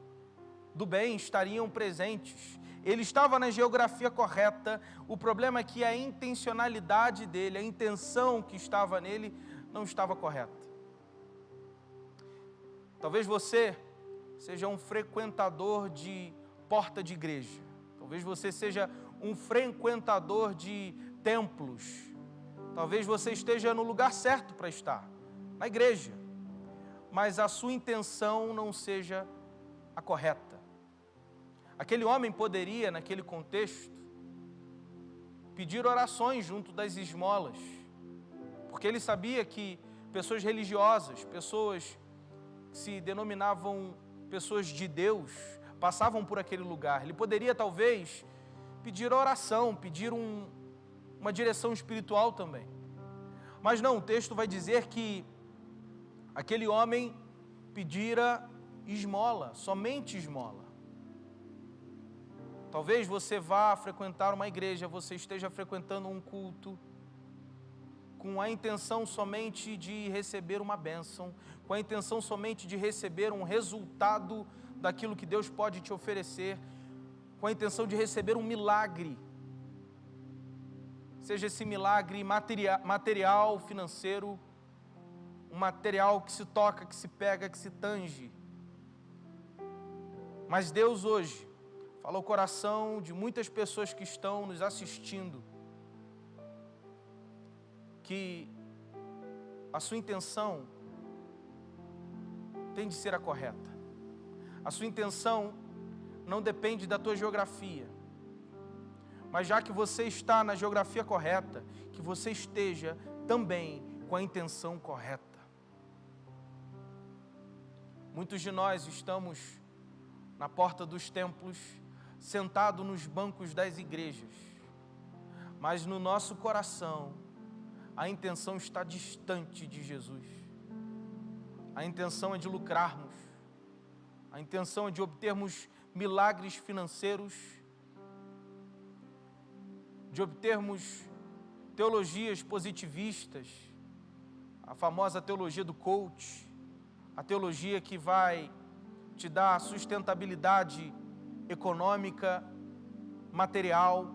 do bem estariam presentes. Ele estava na geografia correta. O problema é que a intencionalidade dele, a intenção que estava nele, não estava correta. Talvez você seja um frequentador de porta de igreja. Talvez você seja um frequentador de templos. Talvez você esteja no lugar certo para estar, na igreja. Mas a sua intenção não seja a correta. Aquele homem poderia, naquele contexto, pedir orações junto das esmolas, porque ele sabia que pessoas religiosas, pessoas que se denominavam pessoas de Deus, passavam por aquele lugar. Ele poderia, talvez, pedir oração, pedir uma direção espiritual também. Mas não, o texto vai dizer que aquele homem pedira esmola, somente esmola. Talvez você vá frequentar uma igreja, você esteja frequentando um culto com a intenção somente de receber uma bênção, com a intenção somente de receber um resultado daquilo que Deus pode te oferecer, com a intenção de receber um milagre, seja esse milagre material, financeiro, um material que se toca, que se pega, que se tange. Mas Deus hoje fala ao coração de muitas pessoas que estão nos assistindo, que a sua intenção tem de ser a correta. A sua intenção não depende da tua geografia, mas já que você está na geografia correta, que você esteja também com a intenção correta. Muitos de nós estamos na porta dos templos, sentado nos bancos das igrejas, mas no nosso coração a intenção está distante de Jesus. A intenção é de lucrarmos, a intenção é de obtermos milagres financeiros, de obtermos teologias positivistas, a famosa teologia do coach, a teologia que vai te dar sustentabilidade econômica, material,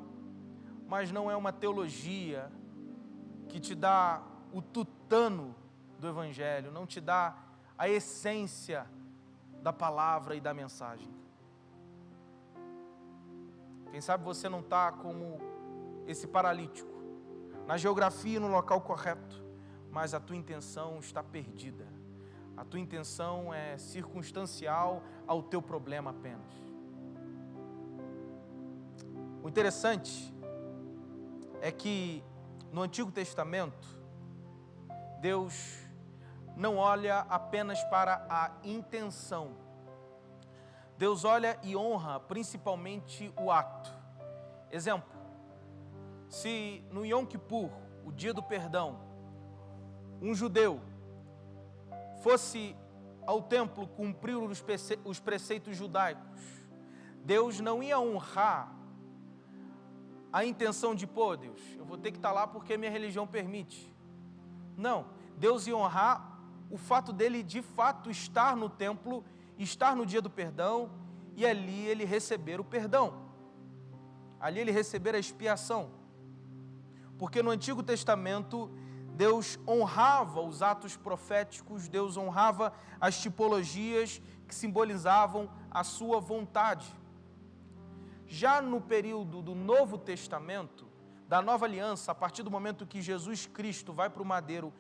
mas não é uma teologia que te dá o tutano do Evangelho, não te dá a essência da palavra e da mensagem. Quem sabe você não está como esse paralítico, na geografia e no local correto, mas a tua intenção está perdida. A tua intenção é circunstancial ao teu problema apenas. O interessante é que no Antigo Testamento, Deus não olha apenas para a intenção. Deus olha e honra principalmente o ato. Exemplo, se no Yom Kippur, o dia do perdão, um judeu fosse ao templo cumprir os preceitos judaicos, Deus não ia honrar a intenção de, pô, Deus, eu vou ter que estar lá porque minha religião permite. Não, Deus ia honrar o fato dele de fato estar no templo, estar no dia do perdão, e ali ele receber o perdão, ali ele receber a expiação. Porque no Antigo Testamento, Deus honrava os atos proféticos, Deus honrava as tipologias que simbolizavam a sua vontade. Já no período do Novo Testamento, da Nova Aliança, a partir do momento que Jesus Cristo vai para o madeiro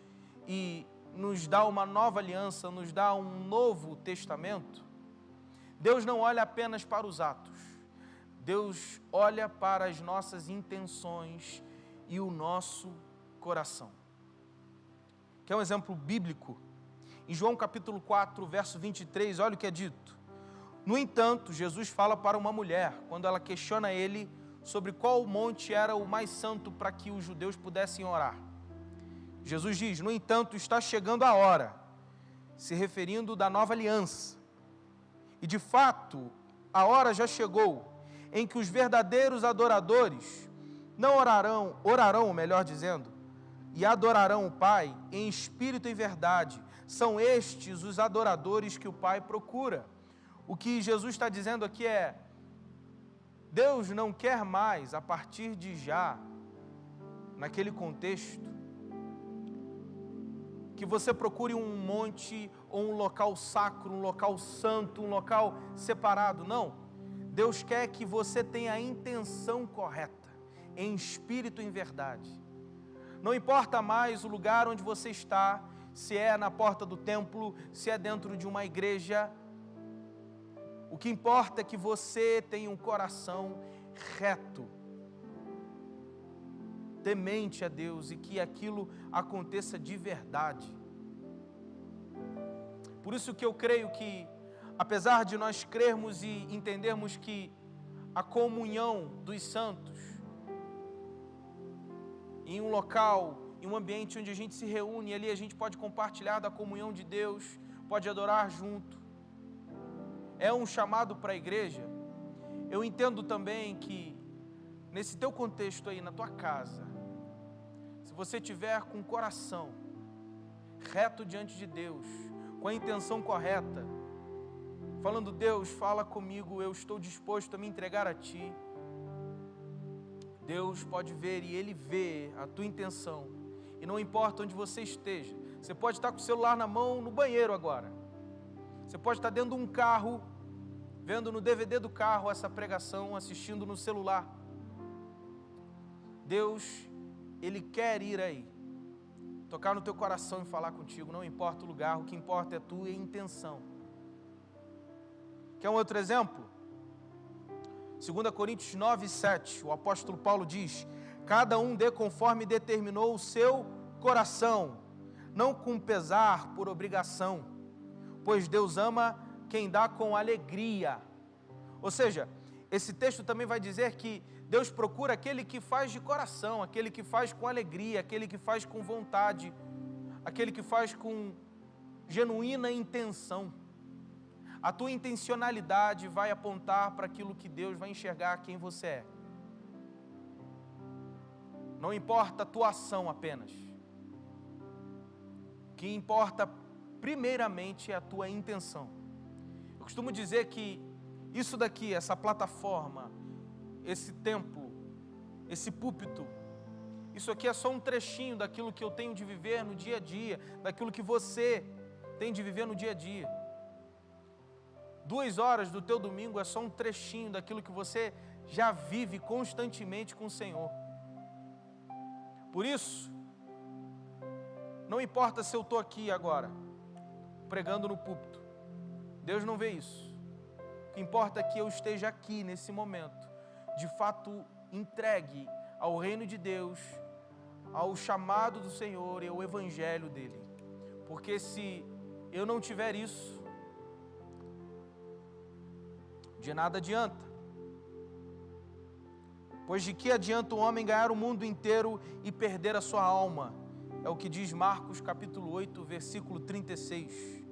e nos dá uma nova aliança, nos dá um novo testamento, Deus não olha apenas para os atos, Deus olha para as nossas intenções e o nosso coração. Quer um exemplo bíblico? Em João capítulo 4, verso 23, olha o que é dito. No entanto, Jesus fala para uma mulher, quando ela questiona ele sobre qual monte era o mais santo para que os judeus pudessem orar. Jesus diz, no entanto, está chegando a hora, se referindo da nova aliança. E de fato, a hora já chegou, em que os verdadeiros adoradores não orarão, melhor dizendo, e adorarão o Pai em espírito e verdade. São estes os adoradores que o Pai procura. O que Jesus está dizendo aqui é, Deus não quer mais, a partir de já, naquele contexto, que você procure um monte ou um local sacro, um local santo, um local separado. Não. Deus quer que você tenha a intenção correta, em espírito e em verdade. Não importa mais o lugar onde você está, se é na porta do templo, se é dentro de uma igreja. O que importa é que você tenha um coração reto, temente a Deus, e que aquilo aconteça de verdade. Por isso que eu creio que, apesar de nós crermos e entendermos que a comunhão dos santos, em um local, em um ambiente onde a gente se reúne, ali a gente pode compartilhar da comunhão de Deus, pode adorar junto, é um chamado para a igreja. Eu entendo também que, nesse teu contexto aí, na tua casa, se você tiver com o coração reto diante de Deus, com a intenção correta, falando, Deus, fala comigo, eu estou disposto a me entregar a Ti, Deus pode ver e Ele vê a tua intenção, e não importa onde você esteja. Você pode estar com o celular na mão no banheiro agora, você pode estar dentro de um carro, vendo no DVD do carro essa pregação, assistindo no celular. Deus, Ele quer ir aí, tocar no teu coração e falar contigo, não importa o lugar, o que importa é a tua intenção. Quer um outro exemplo? 2 Coríntios 9, 7, o apóstolo Paulo diz, cada um dê conforme determinou o seu coração, não com pesar por obrigação, pois Deus ama quem dá com alegria. Ou seja, esse texto também vai dizer que Deus procura aquele que faz de coração, aquele que faz com alegria, aquele que faz com vontade, aquele que faz com genuína intenção. A tua intencionalidade vai apontar para aquilo que Deus vai enxergar quem você é. Não importa a tua ação apenas. O que importa primeiramente é a tua intenção. Eu costumo dizer que isso daqui, essa plataforma, esse templo, esse púlpito, isso aqui é só um trechinho daquilo que eu tenho de viver no dia a dia, daquilo que você tem de viver no dia a dia. 2 horas do teu domingo é só um trechinho daquilo que você já vive constantemente com o Senhor. Por isso, não importa se eu estou aqui agora, pregando no púlpito, Deus não vê isso. O que importa é que eu esteja aqui nesse momento, de fato entregue ao reino de Deus, ao chamado do Senhor e ao evangelho dele. Porque se eu não tiver isso, de nada adianta. Pois de que adianta o homem ganhar o mundo inteiro e perder a sua alma? É o que diz Marcos capítulo 8, versículo 36.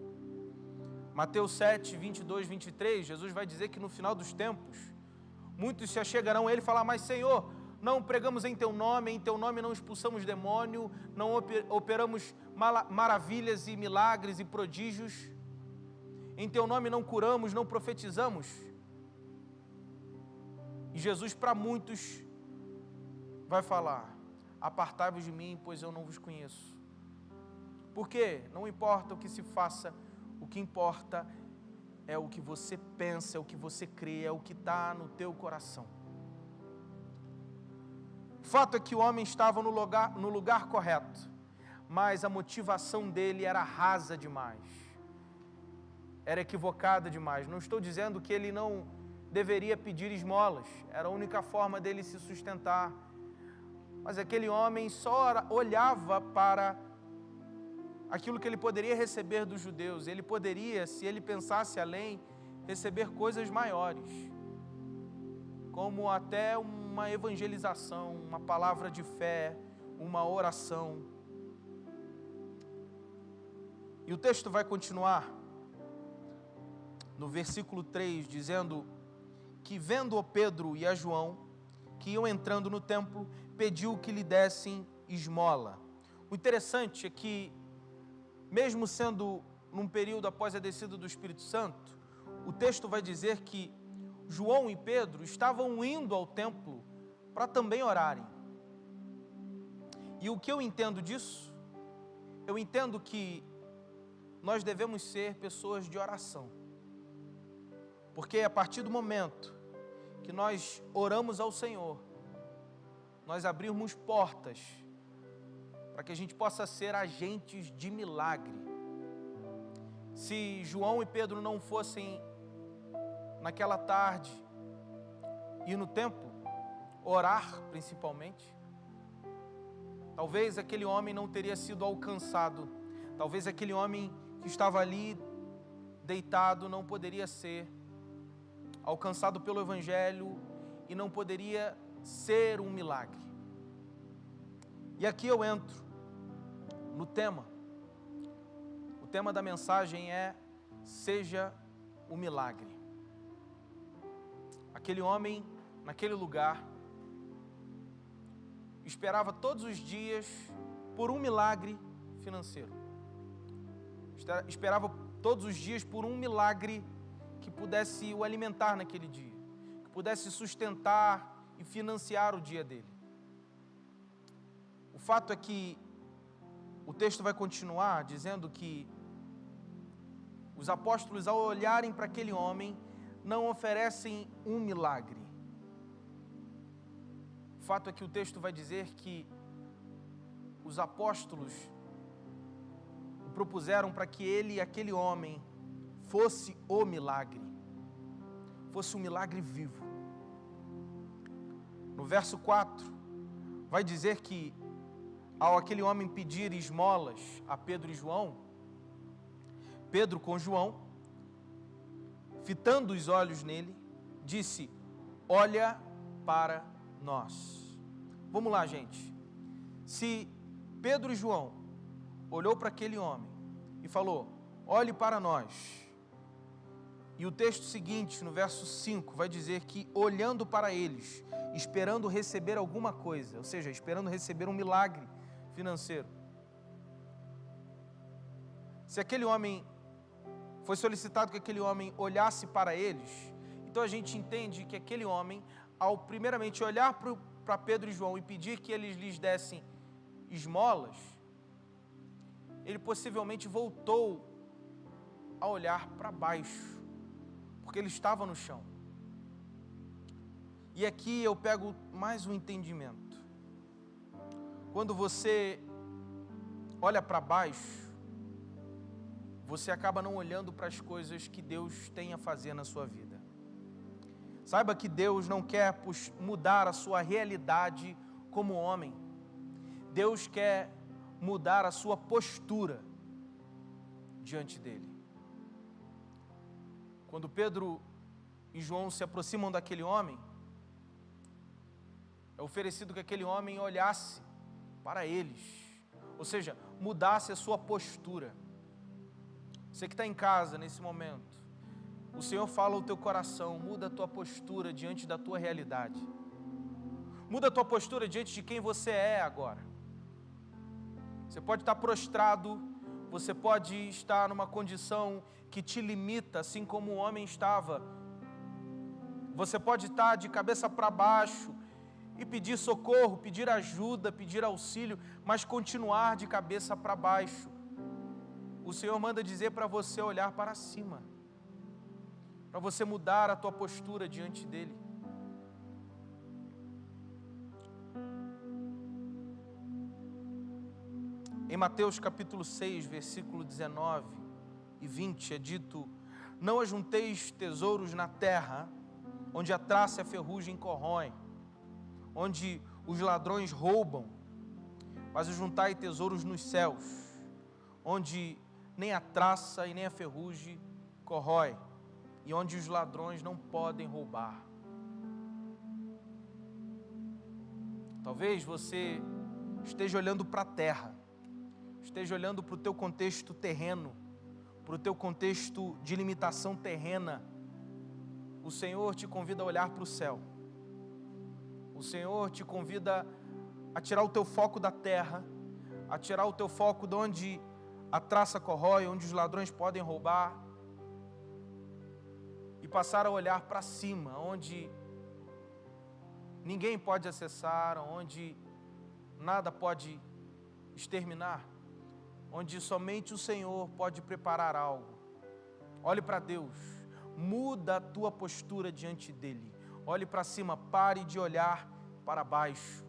Mateus 7, 22, 23, Jesus vai dizer que no final dos tempos, muitos se achegarão a ele e falar: mas Senhor, não pregamos em teu nome não expulsamos demônio, não operamos maravilhas e milagres e prodígios, em teu nome não curamos, não profetizamos. E Jesus para muitos vai falar: apartai-vos de mim, pois eu não vos conheço. Por quê? Não importa o que se faça, o que importa é o que você pensa, é o que você crê, é o que está no teu coração. O fato é que o homem estava no lugar correto, mas a motivação dele era rasa demais, era equivocada demais. Não estou dizendo que ele não deveria pedir esmolas, era a única forma dele se sustentar, mas aquele homem só olhava para aquilo que ele poderia receber dos judeus. Ele poderia, se ele pensasse além, receber coisas maiores, como até uma evangelização, uma palavra de fé, uma oração. E o texto vai continuar no versículo 3, dizendo que, vendo o Pedro e a João, que iam entrando no templo, pediu que lhe dessem esmola. O interessante é que, mesmo sendo num período após a descida do Espírito Santo, o texto vai dizer que João e Pedro estavam indo ao templo para também orarem. E o que eu entendo disso? Eu entendo que nós devemos ser pessoas de oração. Porque a partir do momento que nós oramos ao Senhor, nós abrimos portas para que a gente possa ser agentes de milagre. Se João e Pedro não fossem naquela tarde ir no templo, orar principalmente, talvez aquele homem não teria sido alcançado, talvez aquele homem que estava ali deitado não poderia ser alcançado pelo Evangelho e não poderia ser um milagre. E aqui eu entro no tema. O tema da mensagem é: seja o milagre. Aquele homem, naquele lugar, esperava todos os dias por um milagre financeiro. Esperava todos os dias por um milagre que pudesse o alimentar naquele dia, que pudesse sustentar e financiar o dia dele. O fato é que o texto vai continuar dizendo que os apóstolos, ao olharem para aquele homem, não oferecem um milagre. O fato é que o texto vai dizer que os apóstolos o propuseram para que ele e aquele homem fosse o milagre, fosse um milagre vivo. No verso 4, vai dizer que, ao aquele homem pedir esmolas a Pedro e João, Pedro com João, fitando os olhos nele, disse: olha para nós. Vamos lá, gente. Se Pedro e João olhou para aquele homem e falou: olhe para nós, e o texto seguinte, no verso 5, vai dizer que, olhando para eles, esperando receber alguma coisa, ou seja, esperando receber um milagre financeiro. Se aquele homem, foi solicitado que aquele homem olhasse para eles, então a gente entende que aquele homem, ao primeiramente olhar para Pedro e João e pedir que eles lhes dessem esmolas, ele possivelmente voltou a olhar para baixo, porque ele estava no chão. E aqui eu pego mais um entendimento. Quando você olha para baixo, você acaba não olhando para as coisas que Deus tem a fazer na sua vida. Saiba que Deus não quer mudar a sua realidade como homem. Deus quer mudar a sua postura diante dele. Quando Pedro e João se aproximam daquele homem, é oferecido que aquele homem olhasse para eles, ou seja, mudasse a sua postura. Você que está em casa nesse momento, o Senhor fala ao teu coração, muda a tua postura diante da tua realidade. Muda a tua postura diante de quem você é agora. Você pode estar prostrado, você pode estar numa condição que te limita, assim como o homem estava. Você pode estar de cabeça para baixo e pedir socorro, pedir ajuda, pedir auxílio, mas continuar de cabeça para baixo. O Senhor manda dizer para você olhar para cima, para você mudar a tua postura diante dele. Em Mateus capítulo 6, versículo 19 e 20 é dito: não ajunteis tesouros na terra, onde a traça e a ferrugem corroem, onde os ladrões roubam, mas ajuntai tesouros nos céus, onde nem a traça e nem a ferrugem corrói, e onde os ladrões não podem roubar. Talvez você esteja olhando para a terra, esteja olhando para o teu contexto terreno, para o teu contexto de limitação terrena. O Senhor te convida a olhar para o céu. O Senhor te convida a tirar o teu foco da terra, a tirar o teu foco de onde a traça corrói, onde os ladrões podem roubar, e passar a olhar para cima, onde ninguém pode acessar, onde nada pode exterminar, onde somente o Senhor pode preparar algo. Olhe para Deus, muda a tua postura diante dele. Olhe para cima, pare de olhar para baixo.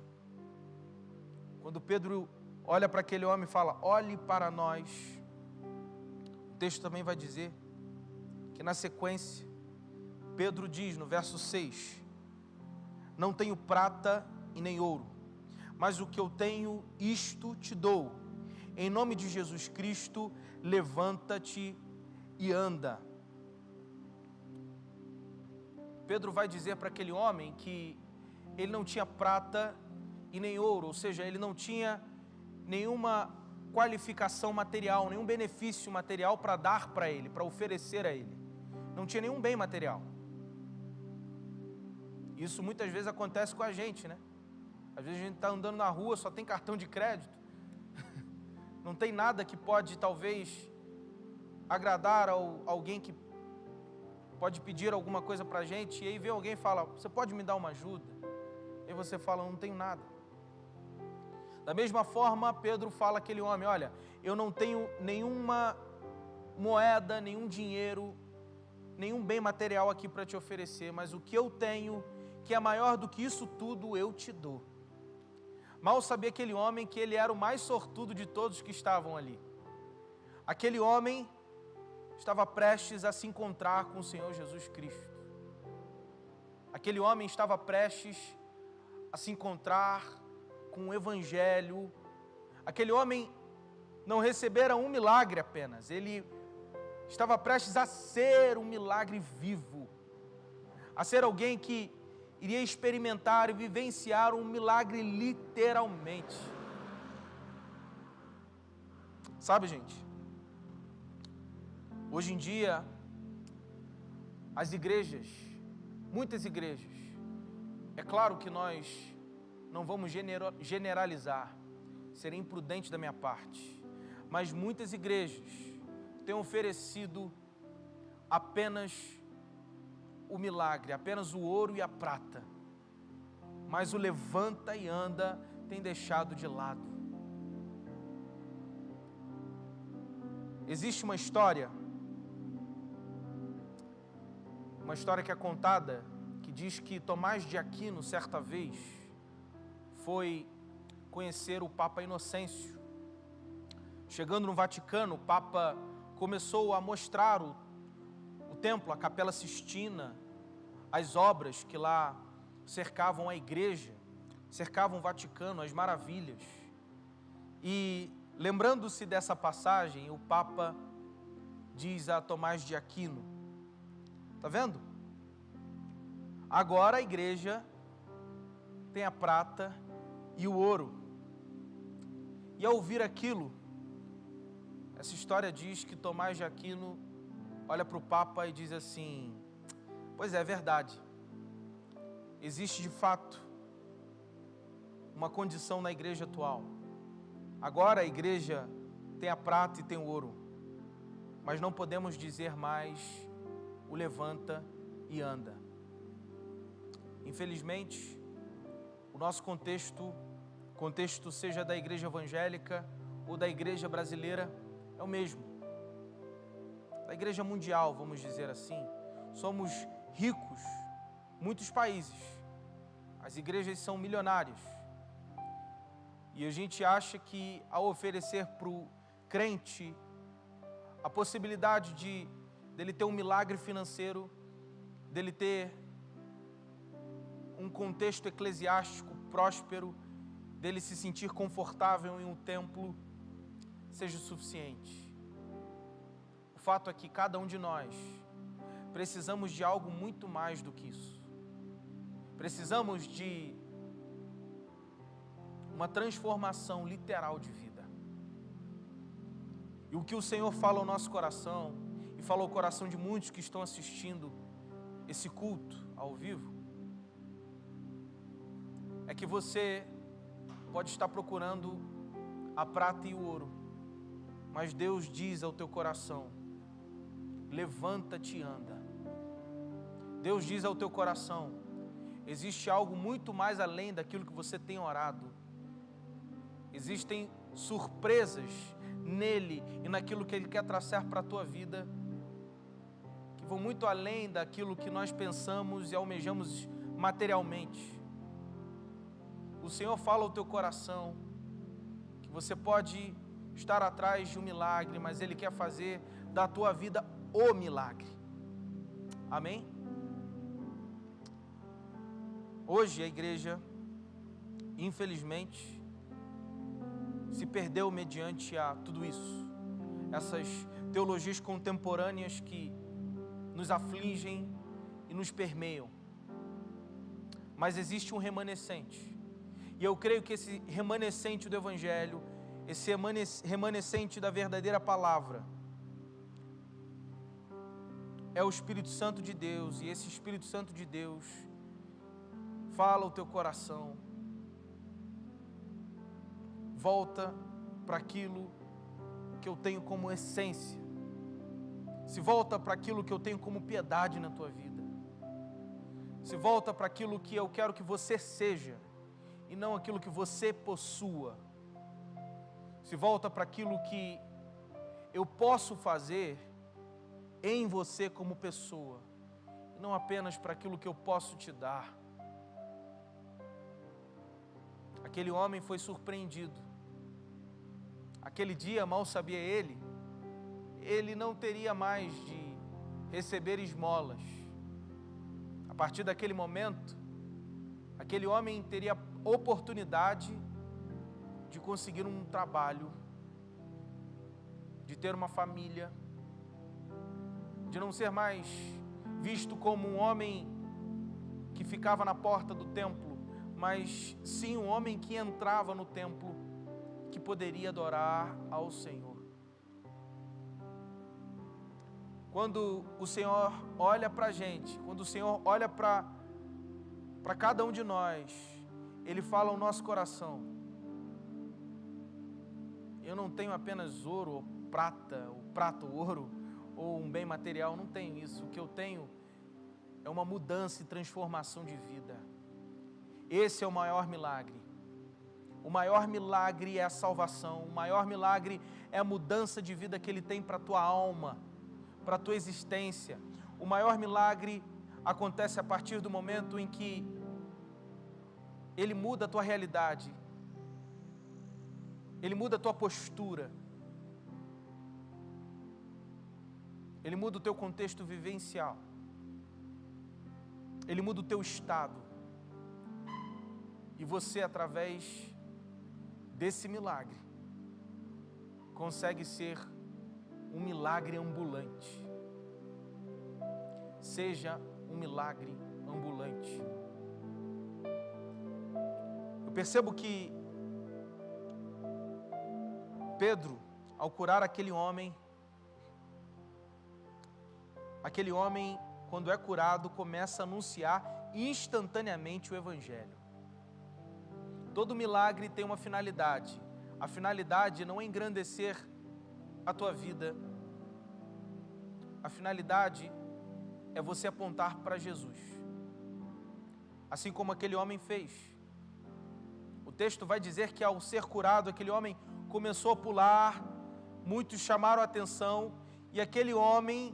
Quando Pedro olha para aquele homem e fala, olhe para nós, o texto também vai dizer que na sequência, Pedro diz no verso 6, não tenho prata e nem ouro, mas o que eu tenho, isto te dou. Em nome de Jesus Cristo, levanta-te e anda. Pedro vai dizer para aquele homem que ele não tinha prata e nem ouro, ou seja, ele não tinha nenhuma qualificação material, nenhum benefício material para dar para ele, para oferecer a ele. Não tinha nenhum bem material. Isso muitas vezes acontece com a gente, né? Às vezes a gente está andando na rua, só tem cartão de crédito. Não tem nada que pode, talvez, agradar alguém que pode pedir alguma coisa para a gente. E aí vem alguém e fala, você pode me dar uma ajuda? E aí você fala, não tenho nada. Da mesma forma, Pedro fala àquele homem, olha, eu não tenho nenhuma moeda, nenhum dinheiro, nenhum bem material aqui para te oferecer, mas o que eu tenho, que é maior do que isso tudo, eu te dou. Mal sabia aquele homem que ele era o mais sortudo de todos que estavam ali. Aquele homem estava prestes a se encontrar com o Senhor Jesus Cristo. Aquele homem estava prestes a se encontrar com o Evangelho. Aquele homem não recebera um milagre apenas, ele estava prestes a ser um milagre vivo, a ser alguém que iria experimentar e vivenciar um milagre literalmente. Sabe, gente, hoje em dia, as igrejas, muitas igrejas, é claro que nós não vamos generalizar, seria imprudente da minha parte, mas muitas igrejas têm oferecido apenas o milagre, apenas o ouro e a prata, mas o levanta e anda tem deixado de lado. Existe uma história que é contada, que diz que Tomás de Aquino, certa vez, foi conhecer o Papa Inocêncio. Chegando no Vaticano, o Papa começou a mostrar o templo, a Capela Sistina, as obras que lá cercavam a igreja, cercavam o Vaticano, as maravilhas. E lembrando-se dessa passagem, o Papa diz a Tomás de Aquino, está vendo? Agora a igreja tem a prata e o ouro. E ao ouvir aquilo, essa história diz que Tomás de Aquino olha para o Papa e diz assim: pois é verdade, existe de fato uma condição na igreja atual. Agora a igreja tem a prata e tem o ouro, mas não podemos dizer mais o levanta e anda. Infelizmente, o nosso contexto seja da igreja evangélica ou da igreja brasileira, é o mesmo. Da igreja mundial, vamos dizer assim. Somos ricos, muitos países. As igrejas são milionárias. E a gente acha que ao oferecer para o crente a possibilidade dele ter um milagre financeiro, dele ter um contexto eclesiástico próspero, dele se sentir confortável em um templo, seja o suficiente. O fato é que cada um de nós precisamos de algo muito mais do que isso. Precisamos de uma transformação literal de vida. E o que o Senhor fala ao nosso coração, e fala ao coração de muitos que estão assistindo esse culto ao vivo, é que você pode estar procurando a prata e o ouro, mas Deus diz ao teu coração: levanta-te e anda. Deus diz ao teu coração: existe algo muito mais além daquilo que você tem orado. Existem surpresas nele e naquilo que ele quer traçar para a tua vida, que vão muito além daquilo que nós pensamos e almejamos materialmente. O Senhor fala ao teu coração que você pode estar atrás de um milagre, mas Ele quer fazer da tua vida o milagre. Amém? Hoje a igreja, infelizmente, se perdeu mediante a tudo isso. Essas teologias contemporâneas que nos afligem e nos permeiam. Mas existe um remanescente. E eu creio que esse remanescente do Evangelho, esse remanescente da verdadeira palavra, é o Espírito Santo de Deus. E esse Espírito Santo de Deus fala ao teu coração. Volta para aquilo que eu tenho como essência. Se volta para aquilo que eu tenho como piedade na tua vida. Se volta para aquilo que eu quero que você seja e não aquilo que você possua. Se volta para aquilo que eu posso fazer em você como pessoa, e não apenas para aquilo que eu posso te dar. Aquele homem foi surpreendido. Aquele dia, mal sabia ele não teria mais de receber esmolas. A partir daquele momento, aquele homem teria oportunidade de conseguir um trabalho, de ter uma família, de não ser mais visto como um homem que ficava na porta do templo, mas sim um homem que entrava no templo, que poderia adorar ao Senhor. Quando o Senhor olha para a gente, quando o Senhor olha para cada um de nós, Ele fala ao nosso coração: eu não tenho apenas ouro ou prata ou ouro, ou um bem material, não tenho isso. O que eu tenho é uma mudança e transformação de vida. Esse é o maior milagre. O maior milagre é a salvação. O maior milagre é a mudança de vida que Ele tem para a tua alma, para a tua existência. O maior milagre acontece a partir do momento em que Ele muda a tua realidade. Ele muda a tua postura. Ele muda o teu contexto vivencial. Ele muda o teu estado. E você, através desse milagre, consegue ser um milagre ambulante. Seja um milagre ambulante. Eu percebo que Pedro, ao curar aquele homem, quando é curado, começa a anunciar instantaneamente o Evangelho. Todo milagre tem uma finalidade. A finalidade não é engrandecer a tua vida. A finalidade é você apontar para Jesus. Assim como aquele homem fez. O texto vai dizer que ao ser curado, aquele homem começou a pular, muitos chamaram a atenção, e aquele homem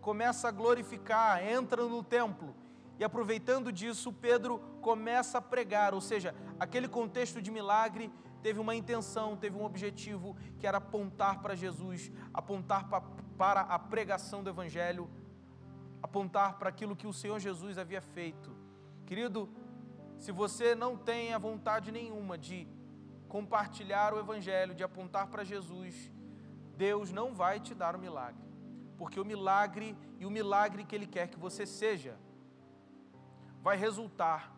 começa a glorificar, entra no templo, e aproveitando disso, Pedro começa a pregar, ou seja, aquele contexto de milagre teve uma intenção, teve um objetivo, que era apontar para Jesus, apontar para a pregação do Evangelho, apontar para aquilo que o Senhor Jesus havia feito. Querido, se você não tem a vontade nenhuma de compartilhar o Evangelho, de apontar para Jesus, Deus não vai te dar o milagre, porque o milagre que Ele quer que você seja, vai resultar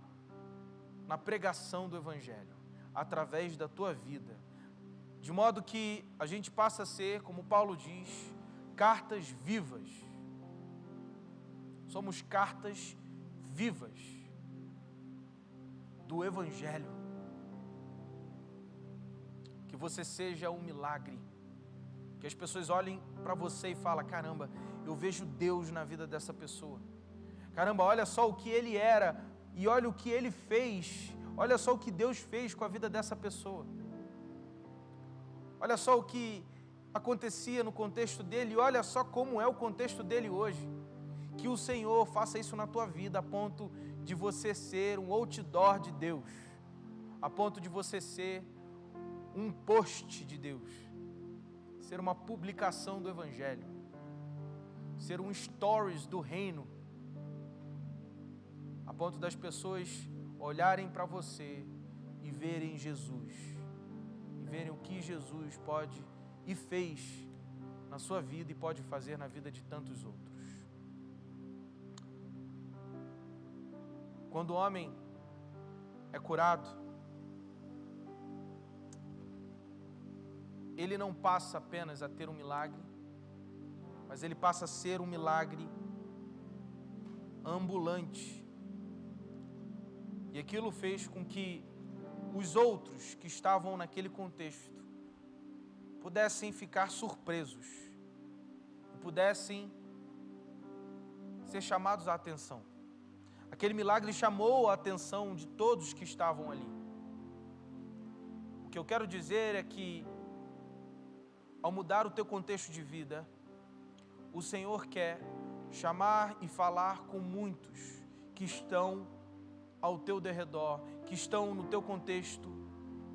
na pregação do Evangelho, através da tua vida, de modo que a gente passa a ser, como Paulo diz, cartas vivas. Somos cartas vivas do Evangelho. Que você seja um milagre, que as pessoas olhem para você e falem: caramba, eu vejo Deus na vida dessa pessoa. Caramba, olha só o que ele era e olha o que ele fez. Olha só o que Deus fez com a vida dessa pessoa. Olha só o que acontecia no contexto dele e olha só como é o contexto dele hoje. Que o Senhor faça isso na tua vida, a ponto de você ser um outdoor de Deus, a ponto de você ser um post de Deus, ser uma publicação do Evangelho, ser um stories do reino, a ponto das pessoas olharem para você e verem Jesus, e verem o que Jesus pode e fez na sua vida e pode fazer na vida de tantos outros. Quando o homem é curado, ele não passa apenas a ter um milagre, mas ele passa a ser um milagre ambulante. E aquilo fez com que os outros que estavam naquele contexto pudessem ficar surpresos, pudessem ser chamados à atenção. Aquele milagre chamou a atenção de todos que estavam ali. O que eu quero dizer é que, ao mudar o teu contexto de vida, o Senhor quer chamar e falar com muitos que estão ao teu derredor, que estão no teu contexto,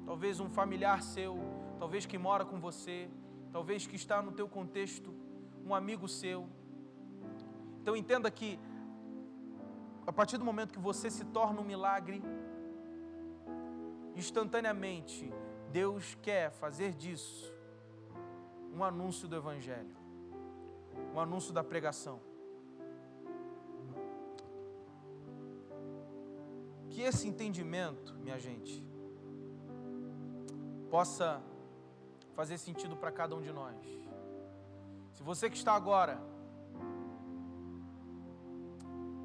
talvez um familiar seu, talvez que mora com você, talvez que está no teu contexto, um amigo seu. Então entenda que, a partir do momento que você se torna um milagre, instantaneamente, Deus quer fazer disso um anúncio do Evangelho, um anúncio da pregação. Que esse entendimento, minha gente, possa fazer sentido para cada um de nós. Se você que está agora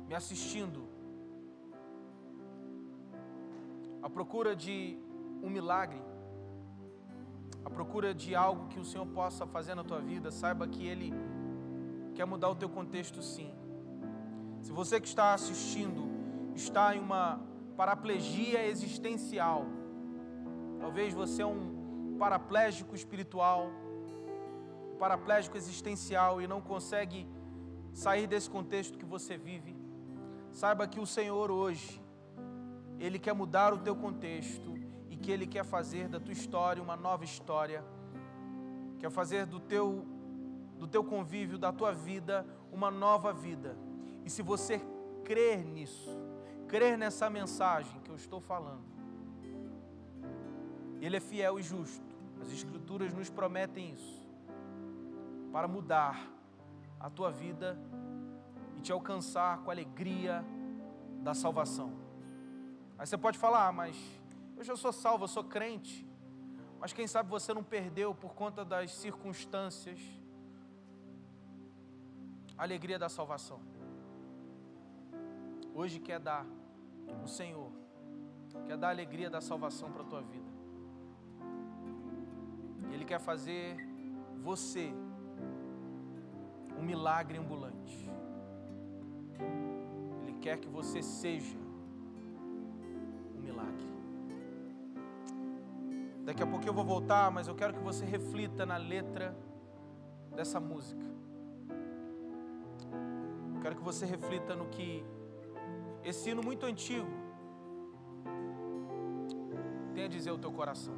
me assistindo, à procura de um milagre, à procura de algo que o Senhor possa fazer na tua vida, saiba que Ele quer mudar o teu contexto, sim. Se você que está assistindo está em uma paraplegia existencial, talvez você é um paraplégico espiritual, um paraplégico existencial e não consegue sair desse contexto que você vive, saiba que o Senhor hoje, Ele quer mudar o teu contexto e que Ele quer fazer da tua história uma nova história, quer fazer do teu convívio, da tua vida, uma nova vida. E se você crer nisso, crer nessa mensagem que eu estou falando. Ele é fiel e justo. As Escrituras nos prometem isso, para mudar a tua vida e te alcançar com a alegria da salvação. Aí você pode falar, mas eu já sou salvo, eu sou crente. Mas quem sabe você não perdeu por conta das circunstâncias a alegria da salvação. Hoje quer dar, o Senhor quer dar a alegria da salvação para a tua vida. Ele quer fazer você um milagre ambulante. Ele quer que você seja um milagre. Daqui a pouco eu vou voltar, mas eu quero que você reflita na letra dessa música. Eu quero que você reflita no que esse hino muito antigo tem a dizer ao teu coração.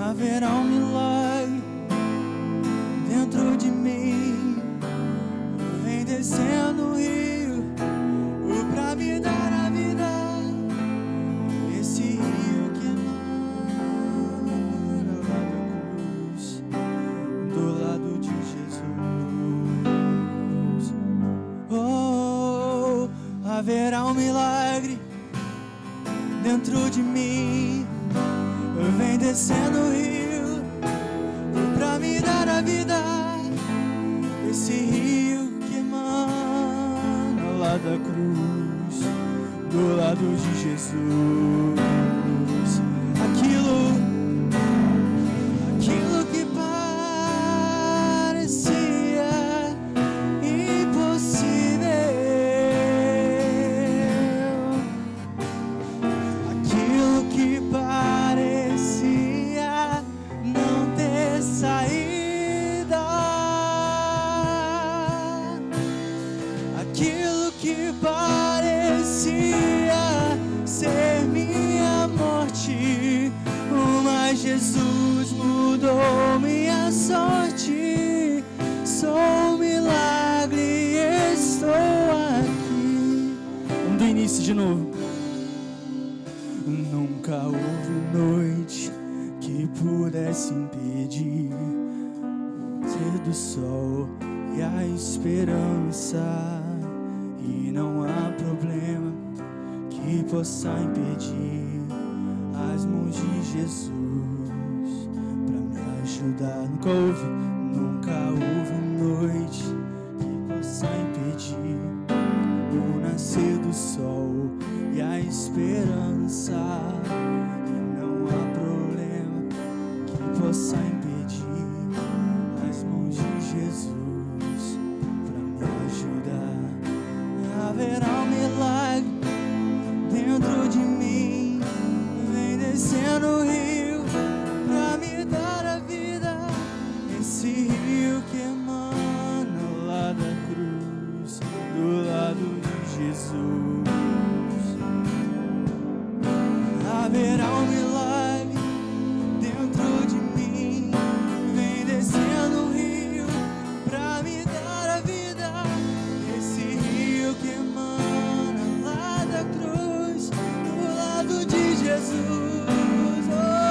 Haverá um milagre dentro de mim. Vem descendo o rio pra me dar a vida. Esse rio que emana lá da cruz, do lado de Jesus. Oh, haverá um milagre dentro de mim. Vem descendo o rio pra me dar a vida. Esse rio que emana lá da cruz, do lado de Jesus. Aquilo que parecia impossível, aquilo que parecia não ter saída, aquilo que parecia ser minha morte, mas Jesus mudou minha sorte. Sou um milagre e estou aqui. Vamos do início de novo. Nunca houve noite que pudesse impedir ser do sol e a esperança, e não há problema que possa impedir as mãos de Jesus pra me ajudar. Nunca houve noite que possa impedir o nascer do sol e a esperança, e não há problema que possa impedir as mãos de Jesus pra me ajudar. Haverá um milagre dentro de mim. Vem descendo o rio pra me dar a vida. Esse rio que emana lá da cruz, do lado de Jesus. Haverá um milagre dentro de mim. Vem descendo o rio pra me dar a vida. Esse rio que emana lá da cruz, do lado de Jesus. Oh,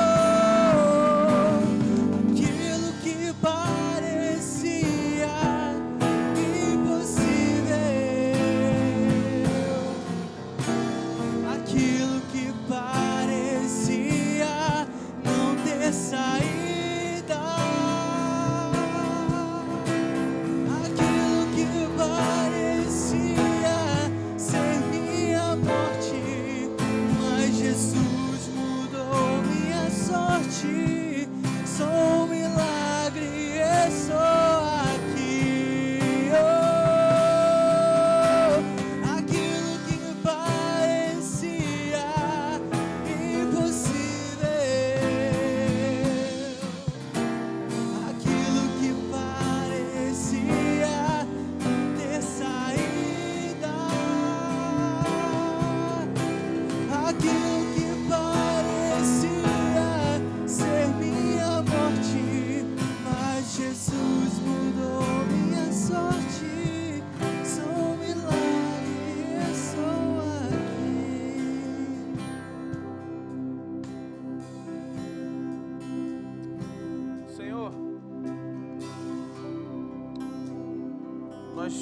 nós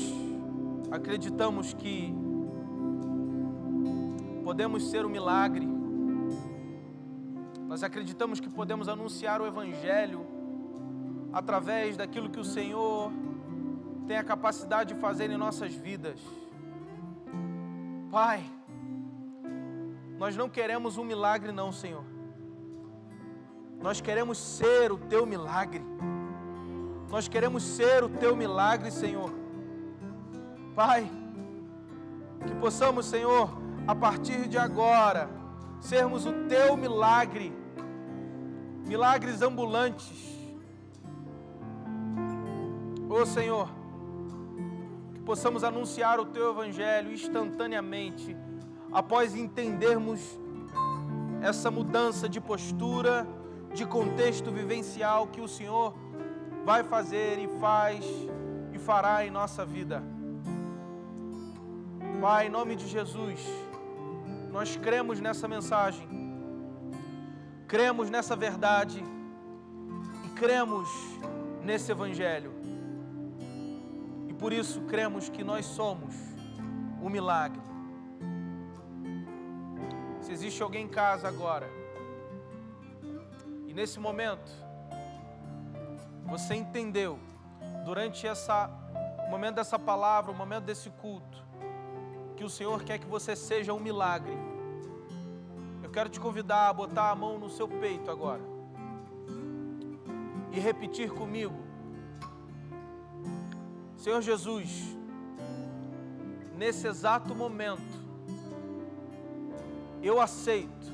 acreditamos que podemos ser um milagre. Nós acreditamos que podemos anunciar o Evangelho através daquilo que o Senhor tem a capacidade de fazer em nossas vidas. Pai, nós não queremos um milagre não, Senhor. Nós queremos ser o Teu milagre. Nós queremos ser o Teu milagre, Senhor. Pai, que possamos, Senhor, a partir de agora, sermos o Teu milagre. Milagres ambulantes. Ô Senhor, que possamos anunciar o Teu Evangelho instantaneamente, após entendermos essa mudança de postura, de contexto vivencial que o Senhor vai fazer e faz e fará em nossa vida. Pai, em nome de Jesus, nós cremos nessa mensagem, cremos nessa verdade e cremos nesse Evangelho. E por isso cremos que nós somos o milagre. Se existe alguém em casa agora, e nesse momento, você entendeu, durante o momento dessa palavra, o momento desse culto, que o Senhor quer que você seja um milagre. Eu quero te convidar a botar a mão no seu peito agora e repetir comigo: Senhor Jesus, nesse exato momento, eu aceito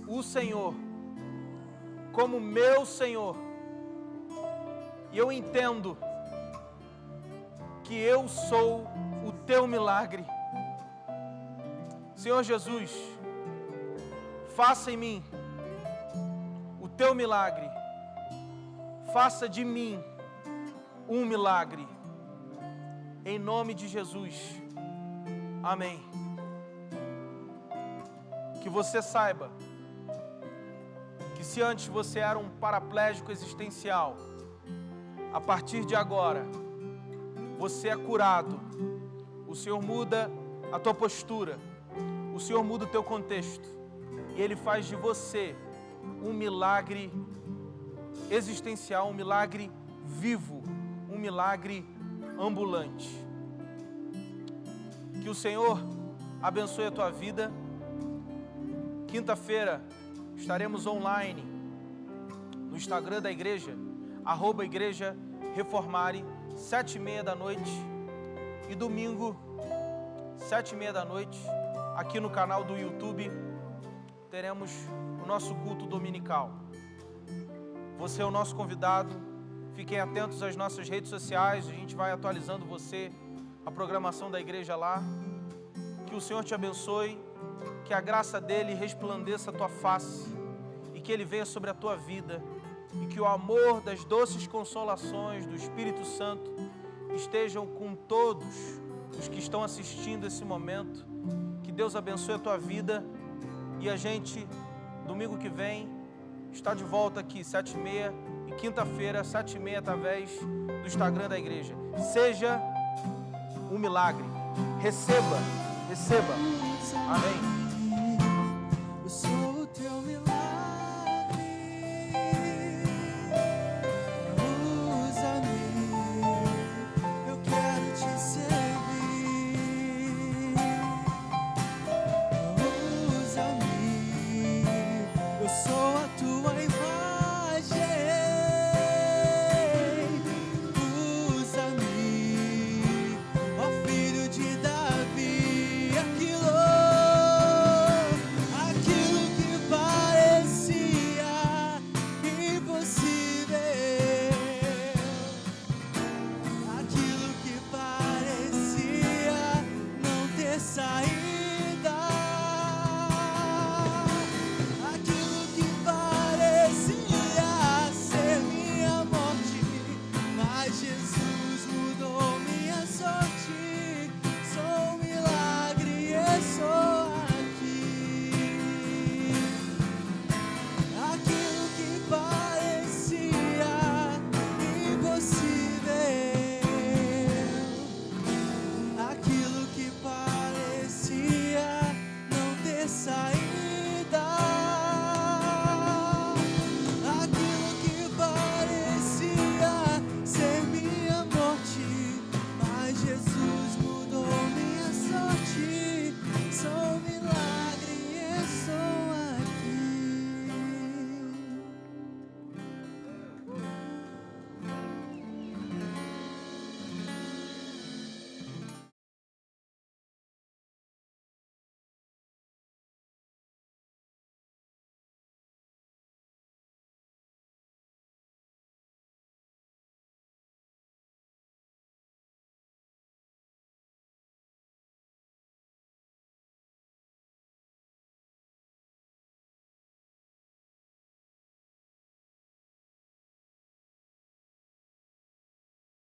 o Senhor como meu Senhor, e eu entendo que eu sou o Teu milagre. Senhor Jesus, faça em mim o Teu milagre, faça de mim um milagre, em nome de Jesus, amém. Que você saiba que se antes você era um paraplégico existencial, a partir de agora você é curado. O Senhor muda a tua postura, o Senhor muda o teu contexto, e Ele faz de você um milagre existencial, um milagre vivo, um milagre ambulante. Que o Senhor abençoe a tua vida. Quinta-feira estaremos online no Instagram da igreja, @igreja reformare, 7h30 da noite, e domingo, 7h30 da noite, aqui no canal do YouTube, teremos o nosso culto dominical. Você é o nosso convidado, fiquem atentos às nossas redes sociais, a gente vai atualizando você, a programação da igreja lá. Que o Senhor te abençoe, que a graça dEle resplandeça a tua face, e que Ele venha sobre a tua vida, e que o amor das doces consolações do Espírito Santo estejam com todos os que estão assistindo esse momento. Que Deus abençoe a tua vida, e a gente, domingo que vem, está de volta aqui, 7h30, e quinta-feira, 7h30, através do Instagram da igreja. Seja um milagre. Receba. Amém.